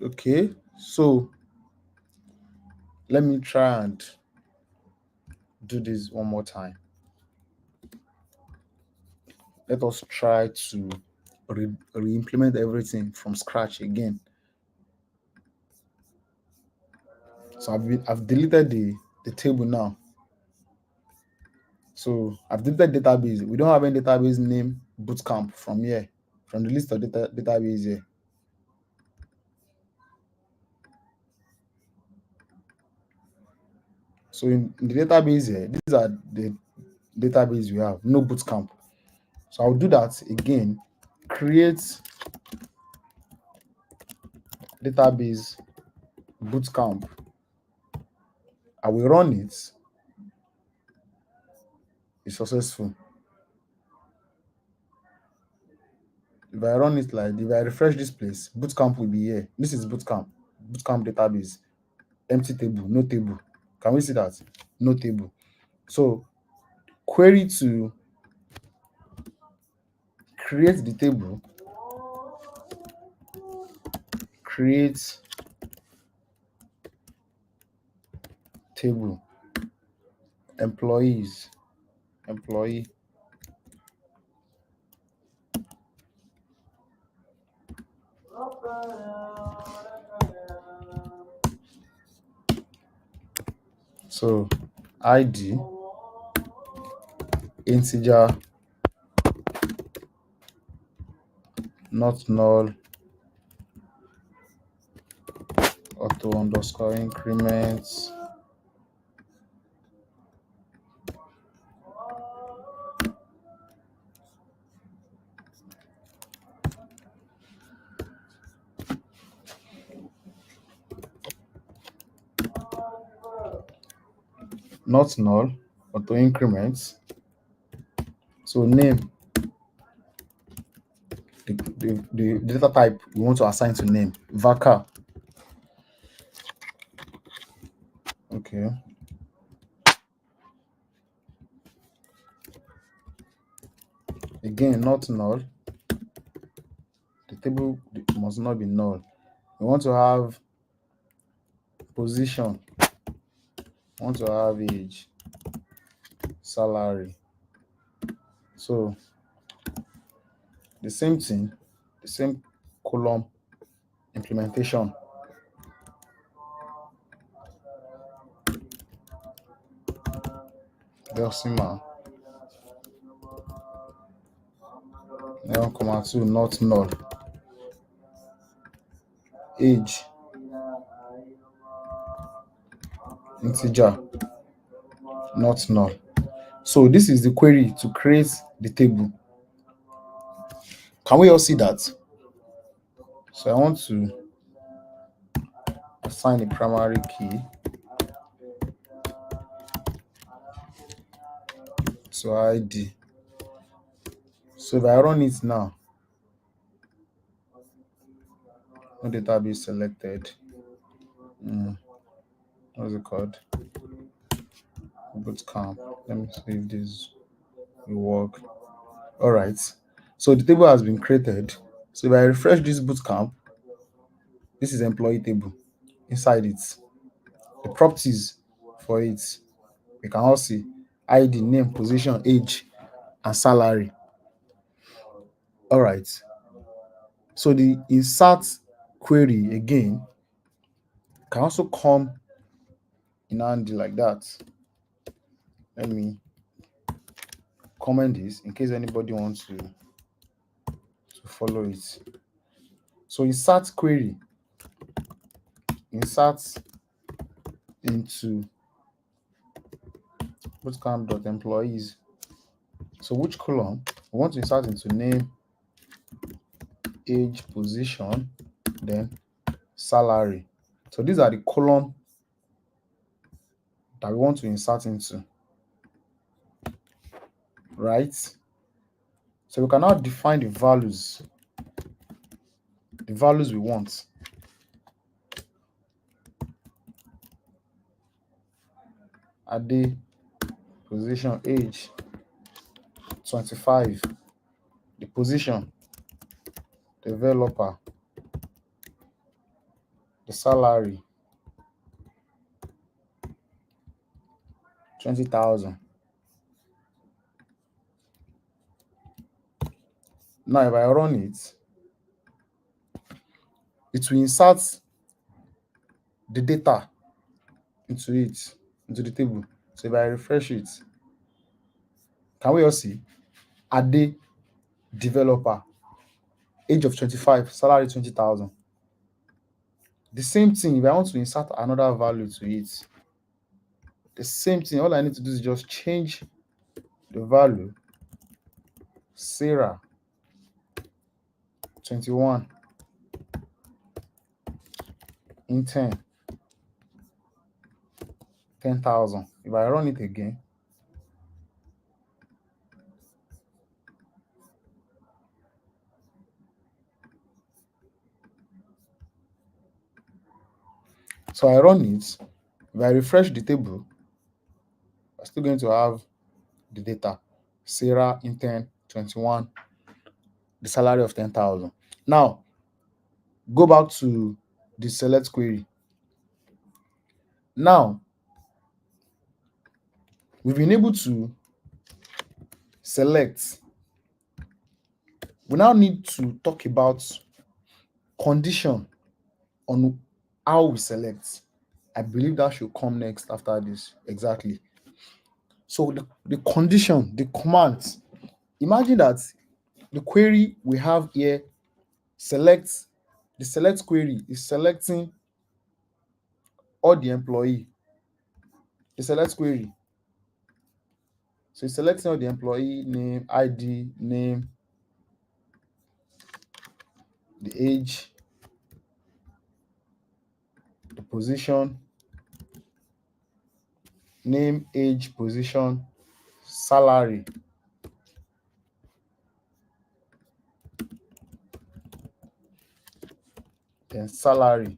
Okay, so let me try and do this one more time. Let us try to re-implement everything from scratch again. So I've deleted the table now. So I've deleted database. We don't have any database name bootcamp from here, from the list of database here. So in the database here, these are the database we have, no bootcamp. So I'll do that again, create database bootcamp. I will run it. It's successful. If I run it like if I refresh this place, bootcamp will be here. This is bootcamp. Bootcamp database. Empty table, no table. Can we see that? No table. So query to create the table, create table, employees, employee. So ID, integer, not null, auto underscore increments, not null, auto increments. So name, the data type we want to assign to name, varchar. Okay. Again, not null. The table must not be null. We want to have position. We want to have age, salary. So the same thing, the same column implementation. Decimal. 1,2 not null. Age, integer, not null. So this is the query to create the table. Can we all see that? So I want to assign a primary key. So ID. So if I run it now, no database selected. What's it called? Bootcamp. Let me see if this will work. All right. So the table has been created. So if I refresh this bootcamp, this is employee table. Inside it, the properties for it, we can all see ID, name, position, age, and salary. All right. So the insert query again can also come in handy like that. Let me comment this in case anybody wants to follow it. So insert query, insert into bootcamp.employees. So which column? We want to insert into name, age, position, then salary. So these are the column that we want to insert into, right? So we can now define the values we want. Ade, position, age, 25. The position, developer. The salary, 20,000. Now if I run it, it will insert the data into the table. So if I refresh it, can we all see? Ade, developer, age of 25, salary 20,000. The same thing, if I want to insert another value to it, the same thing, all I need to do is just change the value, Sarah, 21 in 10,000. If I run it again, so I run it. If I refresh the table, I'm still going to have the data. Sarah in 21, the salary of 10,000. Now, go back to the select query. Now, we've been able to select. We now need to talk about condition on how we select. I believe that should come next after this. Exactly. So the condition, the commands. Imagine that the query we have here selects, the select query is selecting all the employee. The select query. So it's selecting all the employee name, ID, name, the age, the position, name, age, position, salary. Then salary.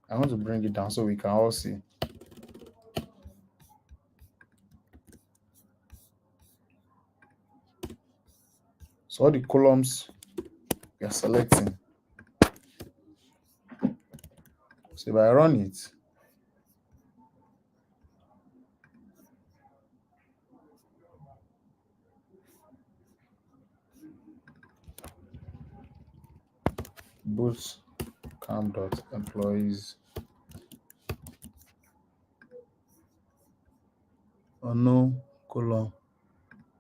I want to bring it down so we can all see. So all the columns we are selecting. So if I run it, bootcamp.employees unknown column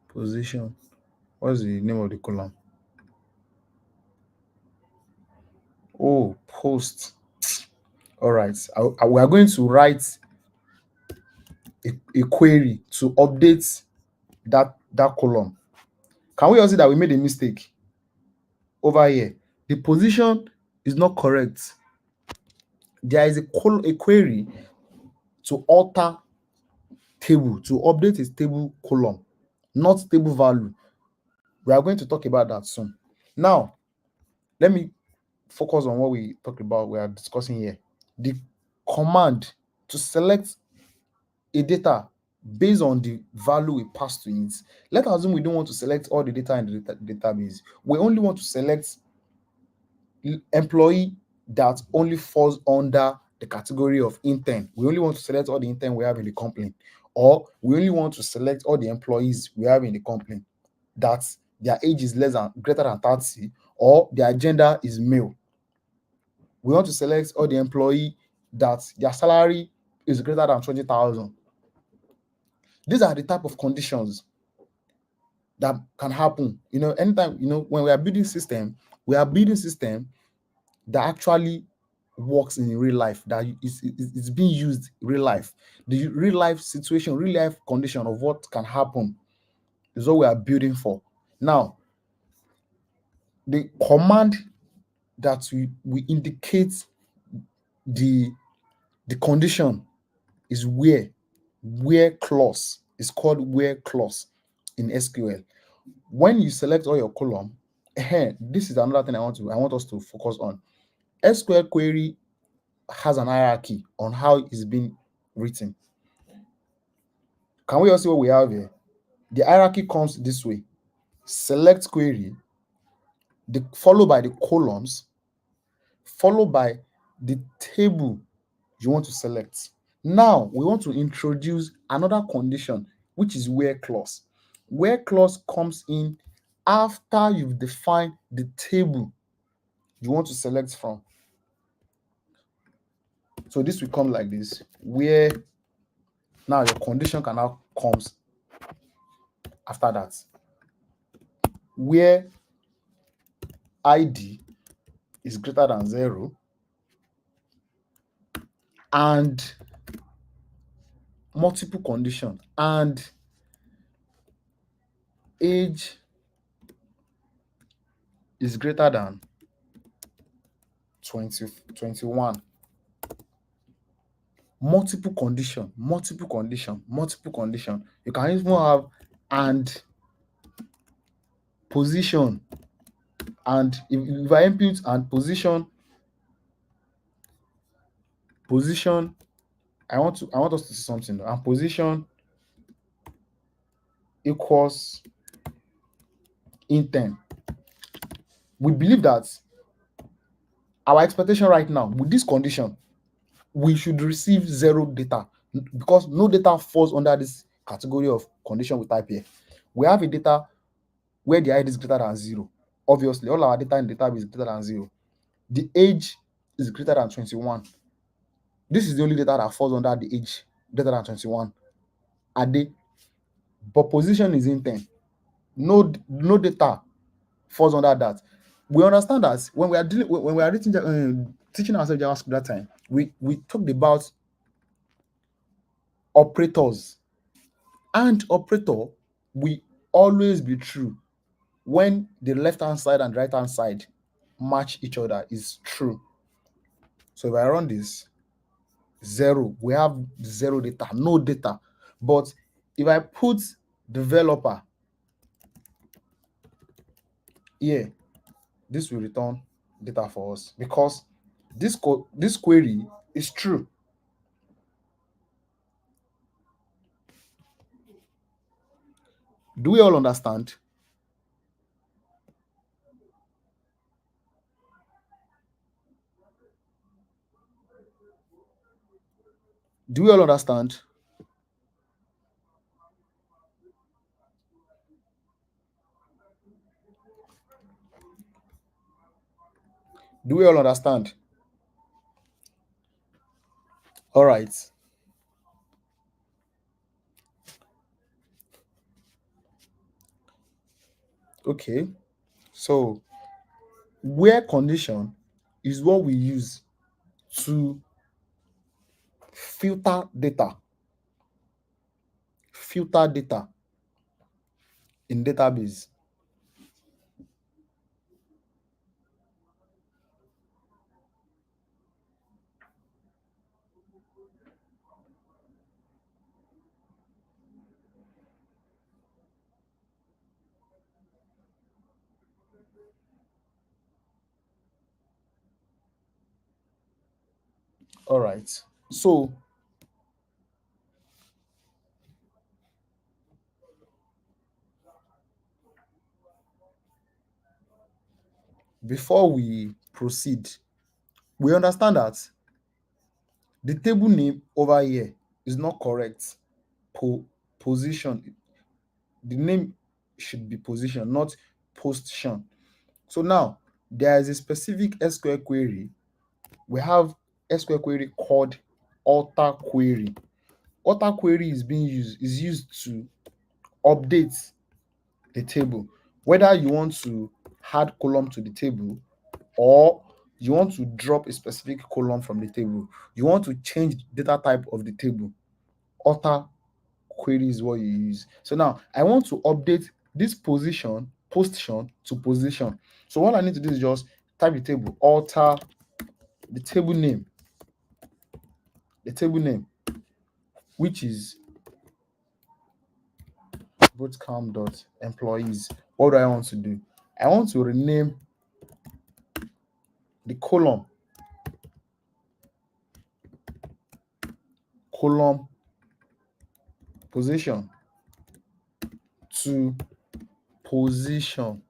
position. What's the name of the column? Oh, post. All right. We are going to write a query to update that column. Can we also see that we made a mistake over here? The position is not correct. There is a query to alter table, to update a table column, not table value. We are going to talk about that soon. Now, let me focus on what we talked about, we are discussing here. The command to select a data based on the value we pass to it. Let's assume we don't want to select all the data in the database. We only want to select employee that only falls under the category of intern. We only want to select all the intern we have in the company, or we only want to select all the employees we have in the company that their age is greater than 30, or their gender is male. We want to select all the employee that their salary is greater than 20,000. These are the type of conditions that can happen. Anytime, when we are building system, that actually works in real life, that is being used in real life. The real life situation, real life condition of what can happen is what we are building for. Now, the command that we indicate the condition is where clause. Is called where clause in SQL. When you select all your column, this is another thing I want us to focus on. SQL query has an hierarchy on how it's been written. Can we all see what we have here? The hierarchy comes this way: select query, followed by the columns, followed by the table you want to select. Now we want to introduce another condition, which is where clause. Where clause comes in after you've defined the table you want to select from. So this will come like this, where now your condition can now comes after that, where ID is greater than 0, and multiple condition and age is greater than 21. Multiple condition, multiple condition, multiple condition. You can even have and position, and if I input and position, I want us to see something, and position equals intent. We believe that our expectation right now with this condition, we should receive 0 data because no data falls under this category of condition we type here. We have a data where the id is greater than 0. Obviously, all our data in the database is greater than 0. The age is greater than 21. This is the only data that falls under the age greater than 21. But position is intent. No data falls under that. We understand that when we are teaching ourselves JavaScript that time, we talked about operators, and operator will always be true when the left hand side and right hand side match each other is true. So if I run this, 0, we have 0 data, no data. But if I put developer here, this will return data for us because this query is true. Do we all understand? Do we all understand? Do we all understand? All right. Okay. So where condition is what we use to filter data in database. All right. So before we proceed, we understand that the table name over here is not correct. Position, the name should be position, not position. So now there is a specific SQL query. We have SQL query called alter query. Alter query is used to update the table, whether you want to add column to the table or you want to drop a specific column from the table, you want to change data type of the table. Alter query is what you use. So now I want to update this position to position. So what I need to do is just type the table, alter the table name, which is bootcamp.employees. What do I want to do? I want to rename the column position to position.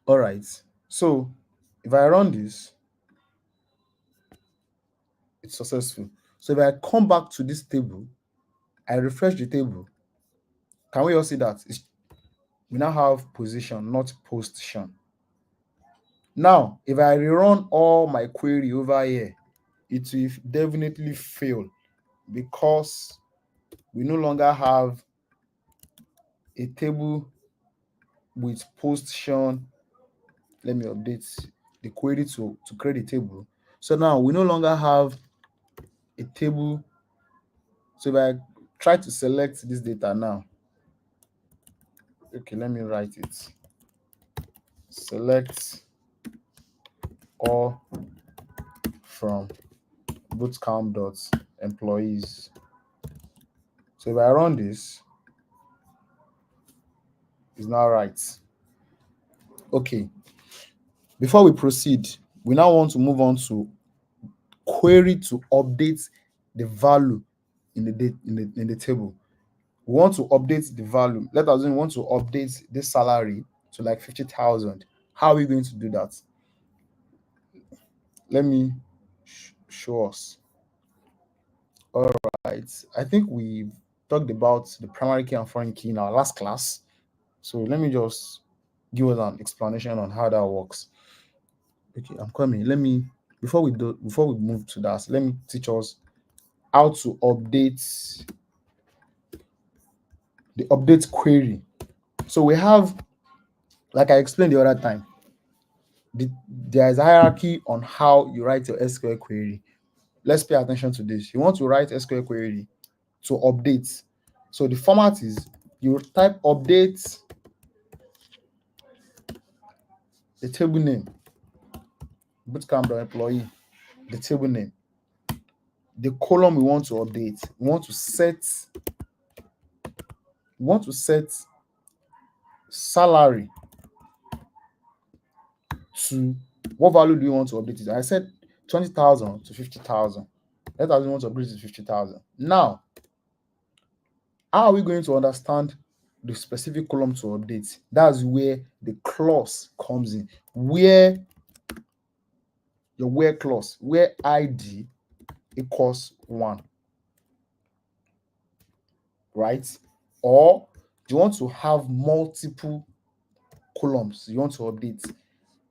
All right. So if I run this, it's successful. So if I come back to this table, I refresh the table. Can we all see that? We now have position, not position. Now, if I rerun all my query over here, it will definitely fail because we no longer have a table with position. Let me update the query to create a table. So now we no longer have a table. So if I try to select this data now, okay, let me write it. Select all from bootcamp.employees. So if I run this, it's now right. Okay. Before we proceed, we now want to move on to query to update the value in the table. We want to update the value. Let us assume we want to update this salary to like 50,000. How are we going to do that? Let me show us. All right. I think we talked about the primary key and foreign key in our last class. So let me just give us an explanation on how that works. Okay, I'm coming. Let me before we move to that, let me teach us how to update the update query. So we have, like I explained the other time, there is a hierarchy on how you write your SQL query. Let's pay attention to this. You want to write SQL query to update. So the format is you type update the table name, bootcamp.employee, the table name, the column we want to update. We want to set salary to what value do you want to update it? I said 20,000 to 50,000. Let us want to update it to 50,000. Now, how are we going to understand the specific column to update? That's where the clause comes in. Where your where clause, where ID equals 1, right? Or do you want to have multiple columns you want to update?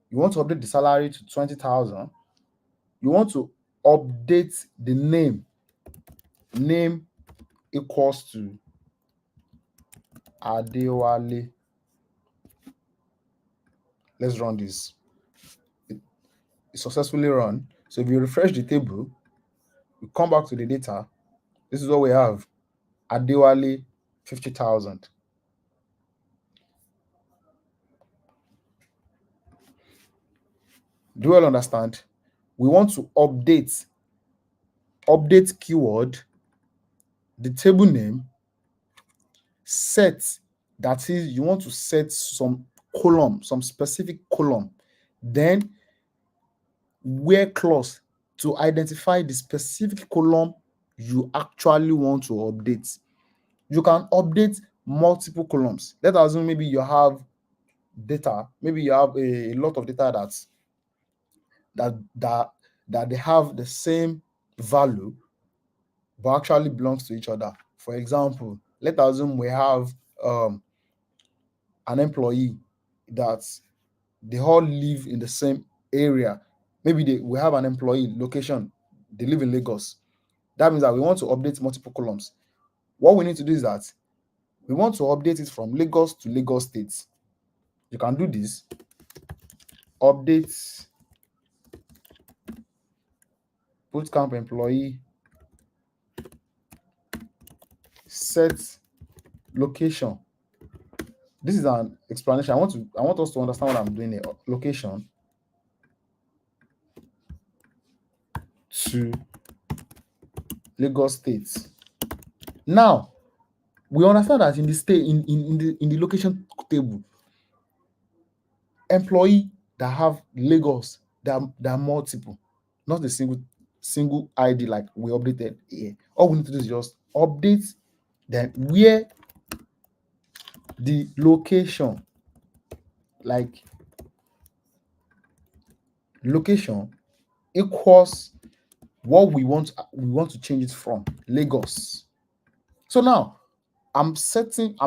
You want to update the salary to 20,000. You want to update the name. Name equals to Adewale. Let's run this. It successfully run. So if you refresh the table, you come back to the data. This is what we have. Adewale 50,000. Do you all understand? We want to update keyword, the table name, set, that is, you want to set some column, some specific column, then where clause to identify the specific column you actually want to update. You can update multiple columns. Let us assume maybe you have data, maybe you have a lot of data that they have the same value but actually belongs to each other. For example, let us assume we have an employee that they all live in the same area. Maybe we have an employee location, they live in Lagos. That means that we want to update multiple columns. What we need to do is that we want to update it from Lagos to Lagos State. You can do this. Update bootcamp employee, set location. This is an explanation. I want us to understand what I'm doing here. Location to Lagos State. Now we understand that in the state, in the location table, employee that have Lagos, there are multiple, not a single ID like we updated here. All we need to do is just update, then where the location, like location equals what we want to change it from, Lagos. So now I'm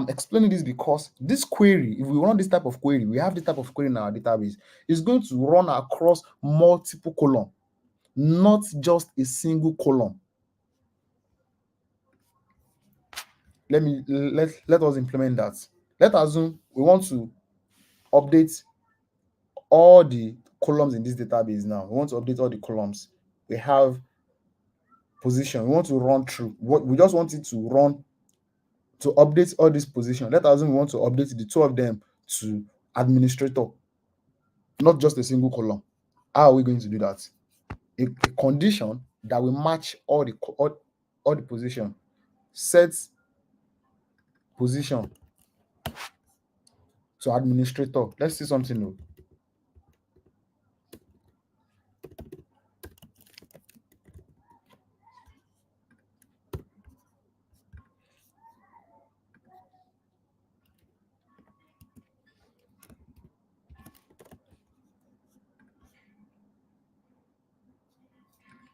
explaining this because this query, if we run this type of query, we have this type of query in our database, is going to run across multiple columns, not just a single column. Let us implement that. Let's assume we want to update all the columns in this database now. We want to update all the columns. We have position. We want to run through. We just want it to run to update all this position. Let us assume we want to update the two of them to administrator, not just a single column. How are we going to do that? A condition that will match all the position. Set position to administrator. Let's see something new.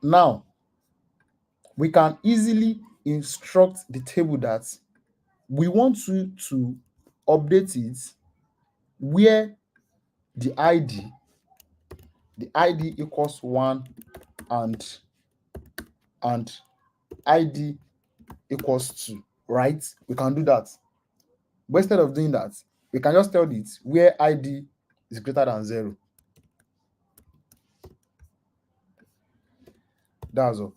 Now, we can easily instruct the table that we want you to update it where the ID equals 1 and ID equals 2, right? We can do that. But instead of doing that, we can just tell it where ID is greater than 0. That's all.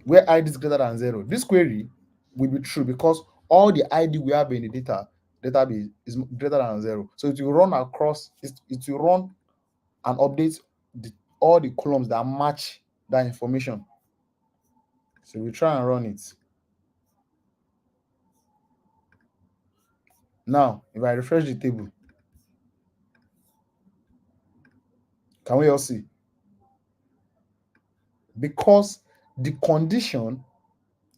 Where ID is greater than 0. This query will be true because all the ID we have in the database is greater than 0. So it will run across, it will run and update all the columns that match that information. So we try and run it. Now, if I refresh the table, can we all see? Because the condition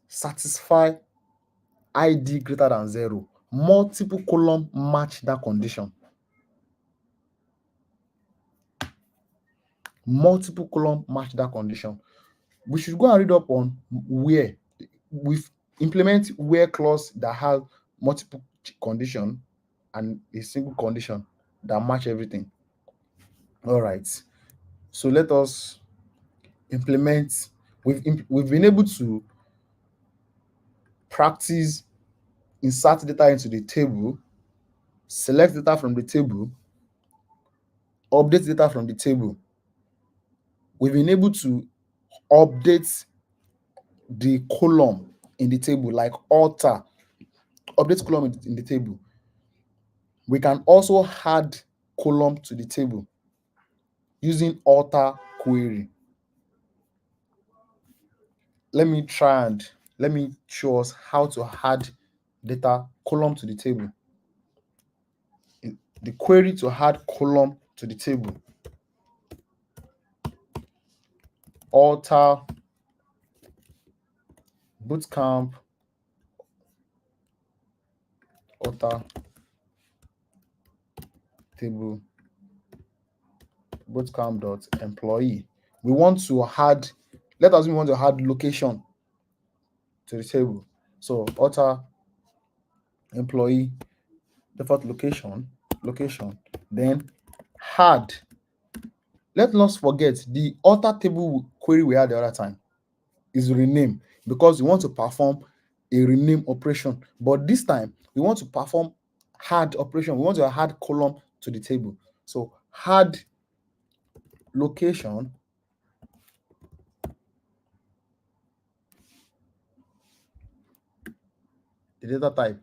satisfy ID greater than 0, multiple column match that condition. Multiple column match that condition. We should go and read up on where we implement where clause that have multiple condition and a single condition that match everything. All right. So let us implement. We've been able to practice insert data into the table, select data from the table, update data from the table. We've been able to update the column in the table, like alter, update column in the table. We can also add column to the table using alter query. Let me show us how to add data column to the table. The query to add column to the table. Alter bootcamp alter table bootcamp.employee. We want to add, let us want to add location to the table. So alter employee default location, then add. Let's not forget the alter table query we had the other time is rename, because we want to perform a rename operation. But this time we want to perform add operation. We want to add column to the table. So add location the data type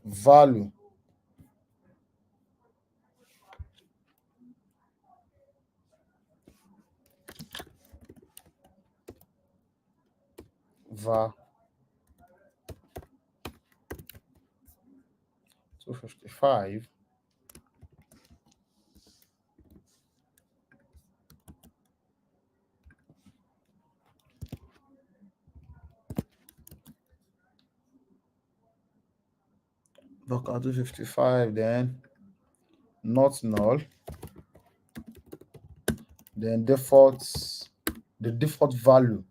value var 255 Docker 255, then not null, then the default value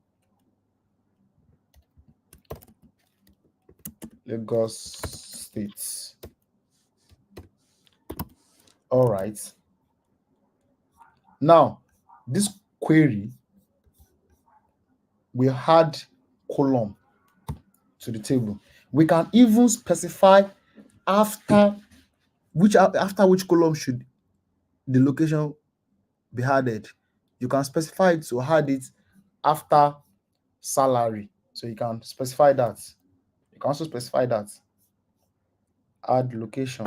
Lagos State. All right. Now, this query we add column to the table. We can even specify after which column should the location be added. You can specify it to add it after salary. So you can specify that. You can also specify that. Add location.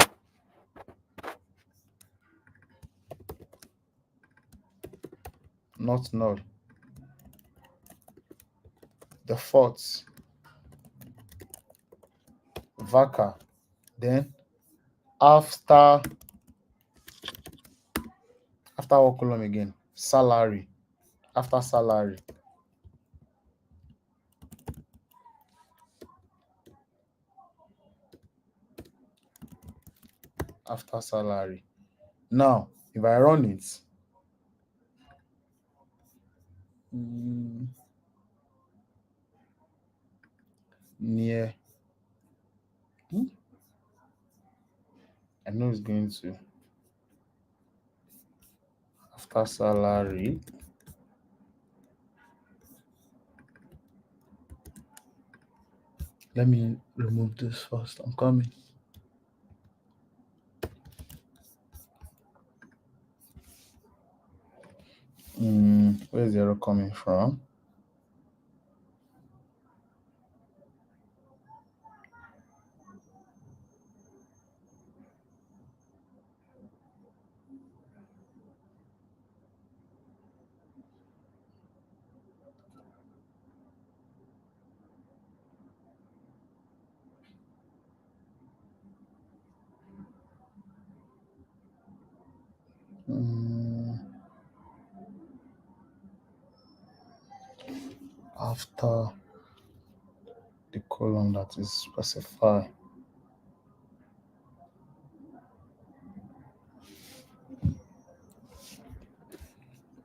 Not null. Default. Varchar. Then after what column again? Salary. After salary. After salary. Now, if I run it, near, I know it's going to after salary. Let me remove this first. I'm coming. Where is the error coming from? After the column that is specified.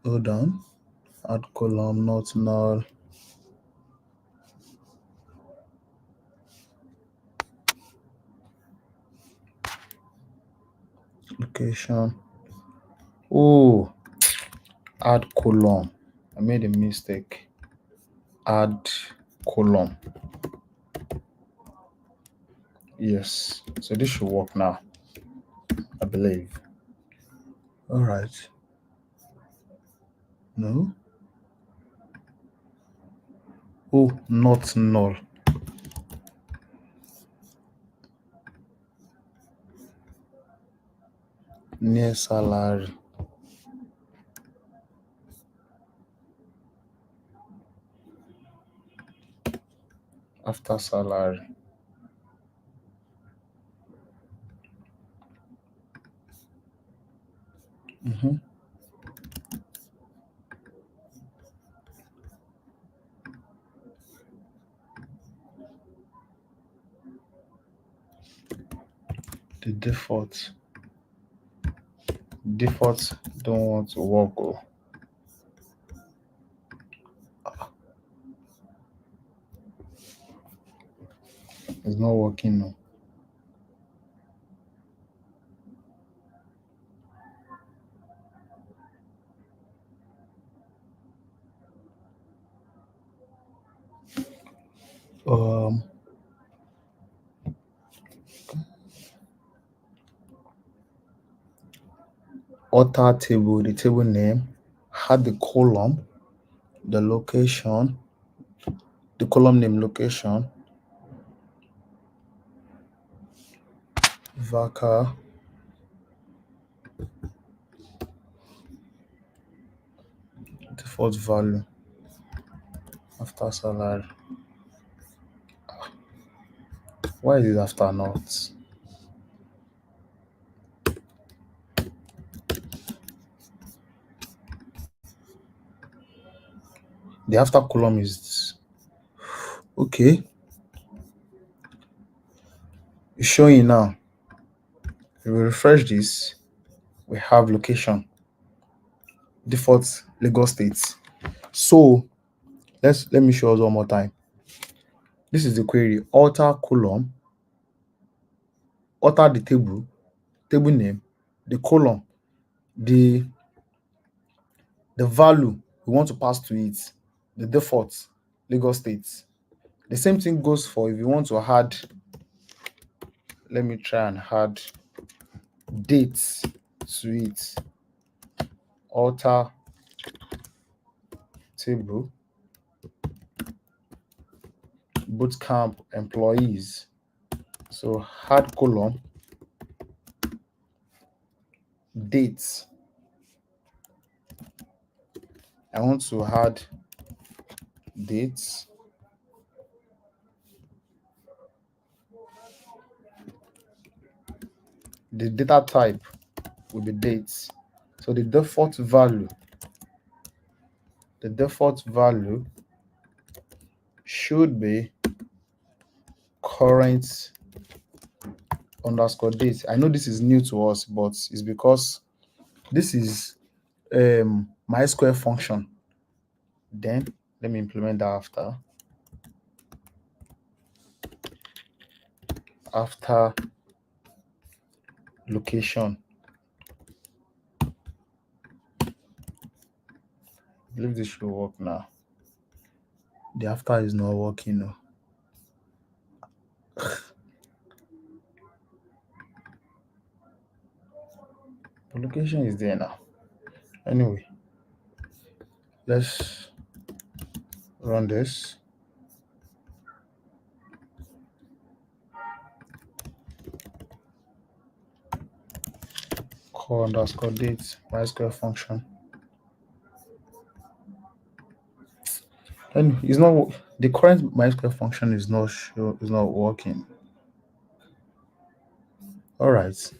Hold on. Add column, not null. Location. Oh, add column. I made a mistake. Add column. Yes. So this should work now, I believe. All right. No. Oh, not null. Near salary. After salary. The default don't want to work. Oh. It's not working now. Author table, the table name, had the column, the location, the column name, location, varchar, default value, after salary. Why is it after not? The after column is okay. It's showing now. If we refresh this, we have location, default Lagos State. So let me show us one more time. This is the query: alter column, alter the table name, the column, the value we want to pass to it, the default, Lagos State. The same thing goes for if you want to add, let me try and add dates to it. Alter table, bootcamp employees. So add column, dates. I want to add dates. The data type will be dates. So the default value should be current underscore date. I know this is new to us, but it's because this is MySQL function. Then let me implement that after location. I believe this should work now. The after is not working now. The location is there now. Anyway, let's run this. Call underscore date MySQL function. And it's not the current MySQL function is not working. All right.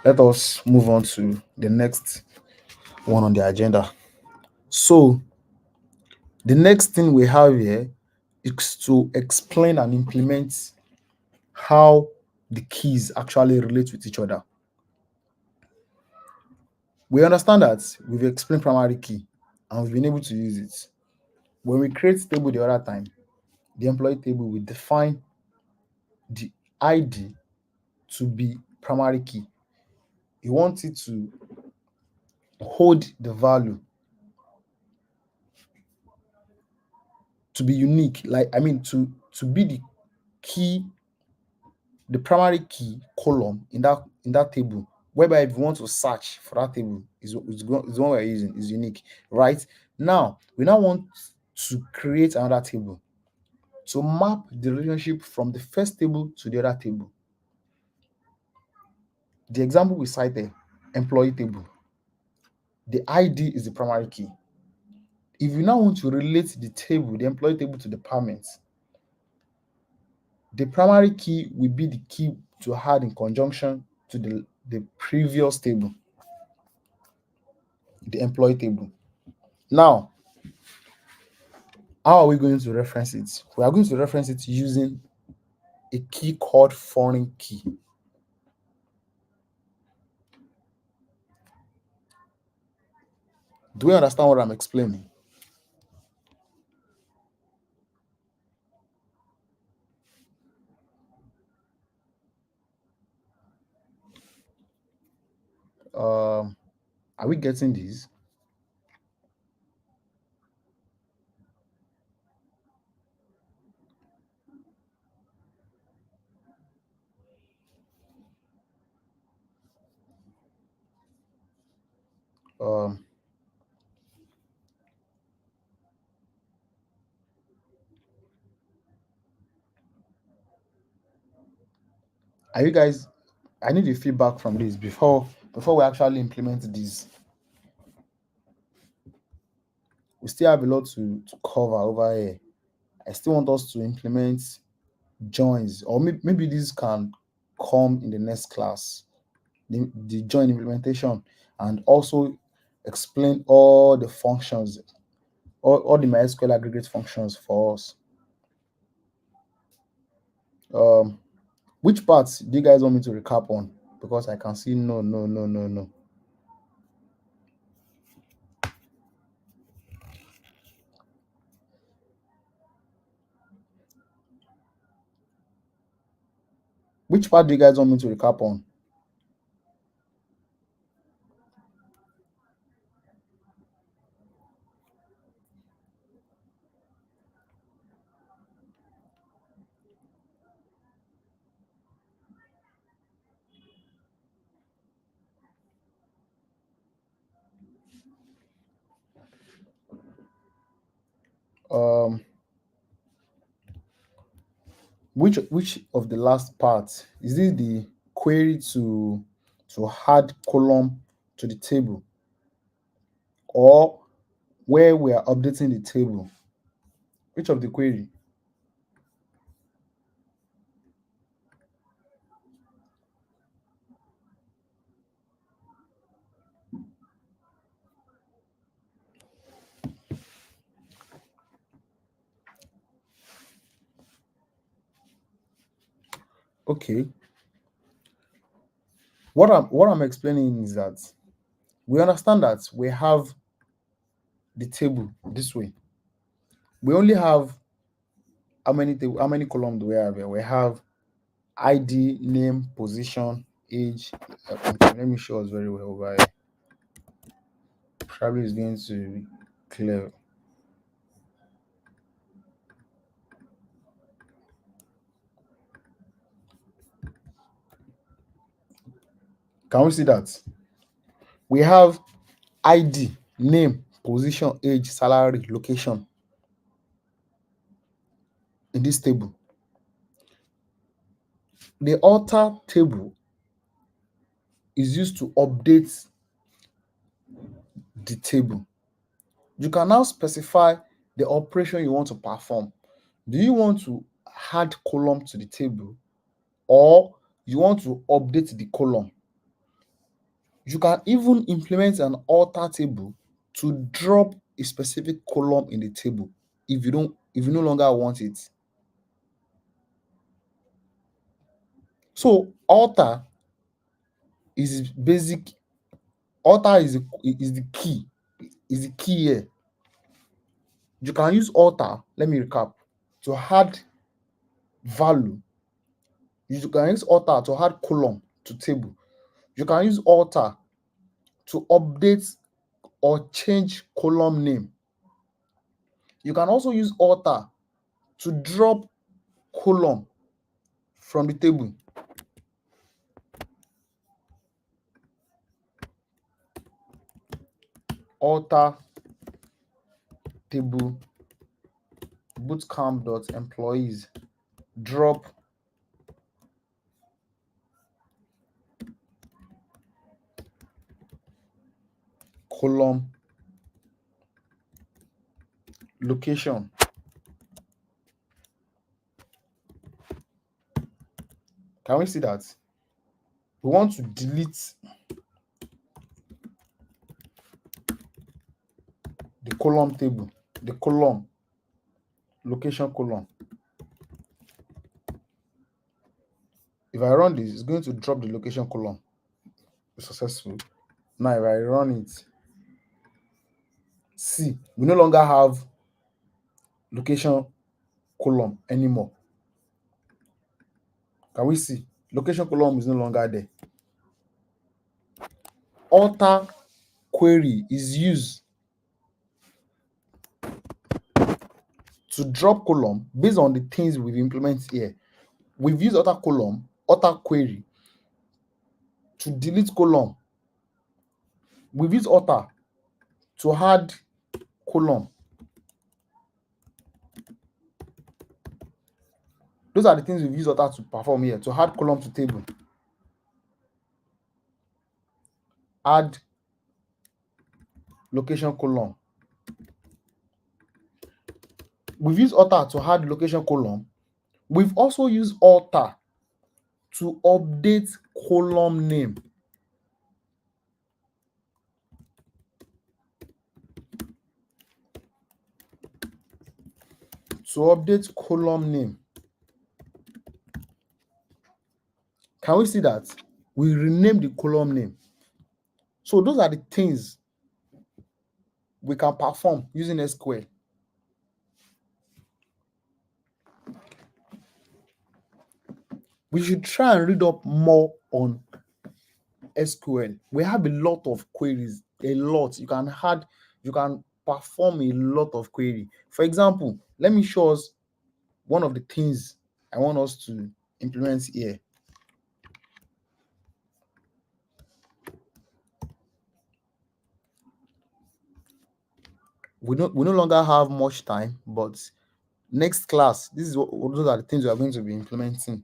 Let us move on to the next one on the agenda. So the next thing we have here is to explain and implement how the keys actually relate with each other. We understand that we've explained primary key and we've been able to use it. When we create table the other time, the employee table will define the ID to be primary key. You want it to hold the value to be unique, to be the key, the primary key column in that table, whereby if you want to search for that table is the one we're using is unique, right? Now we want to create another table to map the relationship from the first table to the other table. The example we cited, employee table, the ID is the primary key. If you now want to relate the table, the employee table, to the departments, the primary key will be the key to add in conjunction to the previous table, the employee table. Now, how are we going to reference it? We are going to reference it using a key called foreign key. Do we understand what I'm explaining? Are we getting this? Um, are you guys? I need the feedback from this before we actually implement this. We still have a lot to cover over here. I still want us to implement joins, or maybe this can come in the next class, the join implementation, and also explain all the functions, all the MySQL aggregate functions for us. Which parts do you guys want me to recap on? Because I can see no. Which part do you guys want me to recap on? which of the last parts is this? The query to add column to the table, or where we are updating the table? Which of the query? Okay, what I'm explaining is that we understand that we have the table this way. We only have how many columns do we have here? We have ID, name, position, age. Okay, let me show us very well over here. Probably is going to be clear. Can we see that? We have ID, name, position, age, salary, location in this table. The alter table is used to update the table. You can now specify the operation you want to perform. Do you want to add column to the table, or you want to update the column? You can even implement an alter table to drop a specific column in the table if you no longer want it. So is basic alter is the key, here. You can use alter, let me recap, to add value. You can use alter to add column to table. You can use alter to update or change column name. You can also use alter to drop column from the table. Alter table bootcamp.employees drop column location. Can we see that? We want to delete the column table, the column location column. If I run this, it's going to drop the location column. Successful. Now if I run it, see, we no longer have location column anymore. Can we see? Location column is no longer there. Alter query is used to drop column based on the things we've implemented here. We've used alter query to delete column. We've used alter to add column. Those are the things we've used alter to perform here, to add column to table. Add location column. We've used alter to add location column. We've also used alter to update column name. To update column name. Can we see that? We rename the column name. So those are the things we can perform using SQL. We should try and read up more on SQL. We have a lot of queries, a lot. You can perform a lot of query. For example, let me show us one of the things I want us to implement here. we no longer have much time, but next class, this is what those are the things we are going to be implementing.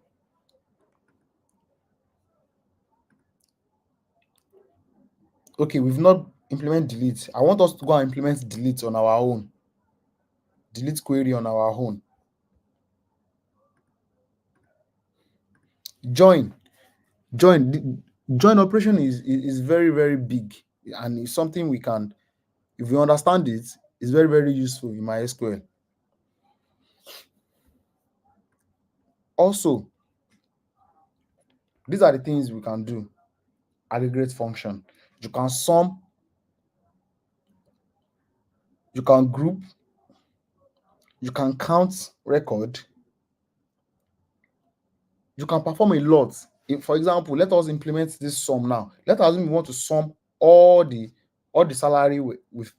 Okay, we've not implemented delete. I want us to go and implement delete on our own. Delete query on our own. Join. Join operation is very, very big, and it's something we can, if we understand it, it's very, very useful in MySQL. Also, these are the things we can do. Aggregate function. You can sum, you can group, you can count record, you can perform a lot. For example, let us implement this sum now. Let us assume we want to sum all the salary with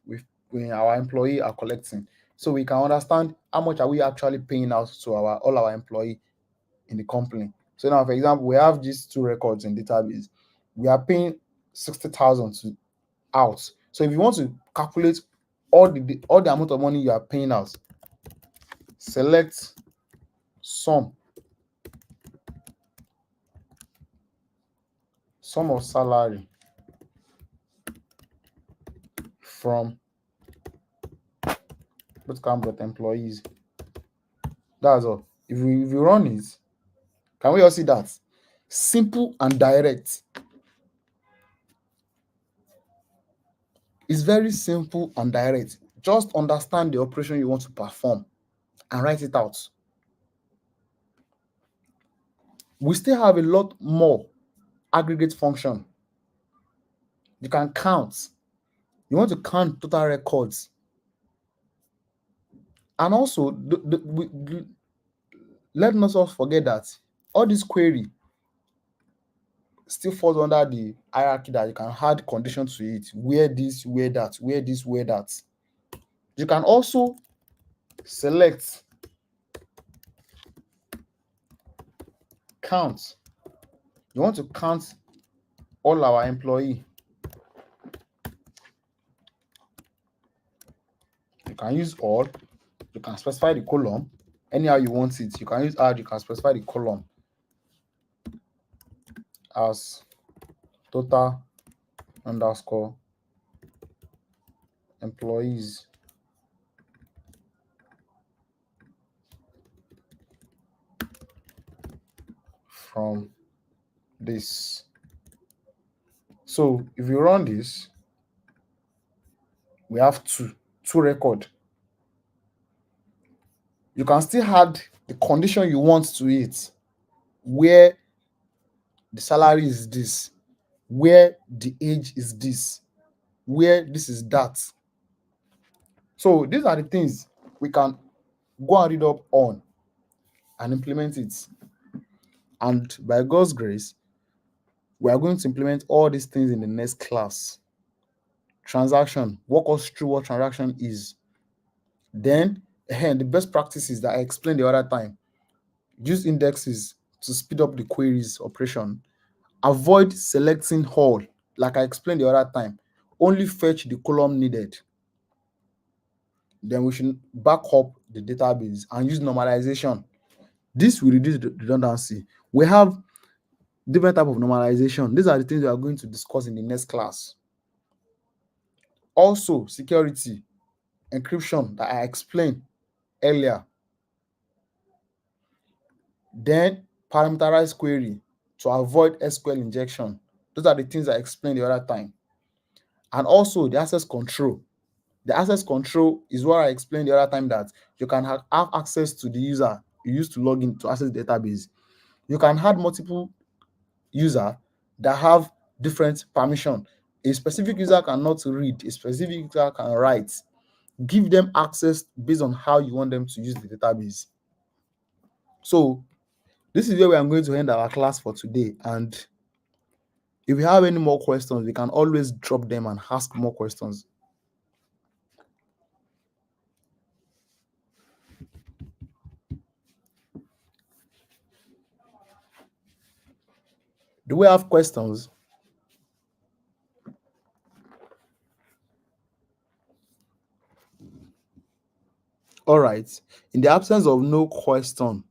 when our employee are collecting, so we can understand how much are we actually paying out to all our employee in the company. So now, for example, we have these two records in database. We are paying 60,000 to out. So if you want to calculate all the amount of money you are paying out, select sum of salary from bootcamp.employees. That's all. If we run it, can we all see that? Simple and direct. It's very simple and direct. Just understand the operation you want to perform and write it out. We still have a lot more aggregate function. You can count. You want to count total records. And also, let not us forget that all this query still falls under the hierarchy that you can add conditions to it. Where this, where that, where this, where that. You can also select count. You want to count all our employee. You can use all. You can specify the column anyhow you want it. You can use add. You can specify the column as total underscore employees from this. So if you run this, we have two record. You can still add the condition you want to it, where the salary is this, where the age is this, where this is that. So these are the things we can go and read up on and implement it. And by God's grace, we are going to implement all these things in the next class. Transaction, walk us through what transaction is. Then, the best practices that I explained the other time. Use indexes to speed up the queries operation. Avoid selecting all, like I explained the other time. Only fetch the column needed. Then we should back up the database and use normalization. This will reduce the redundancy. We have different type of normalization. These are the things we are going to discuss in the next class. Also, security, encryption that I explained earlier. Then parameterized query to avoid SQL injection. Those are the things I explained the other time. And also the access control. The access control is what I explained the other time, that you can have access to the user you used to log in to access the database. You can add multiple users that have different permission. A specific user cannot read, a specific user can write. Give them access based on how you want them to use the database. So this is where we are going to end our class for today. And if you have any more questions, we can always drop them and ask more questions. Do we have questions? All right. In the absence of no question,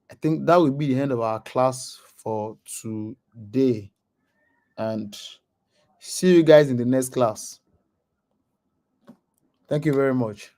I think that will be the end of our class for today. And see you guys in the next class. Thank you very much.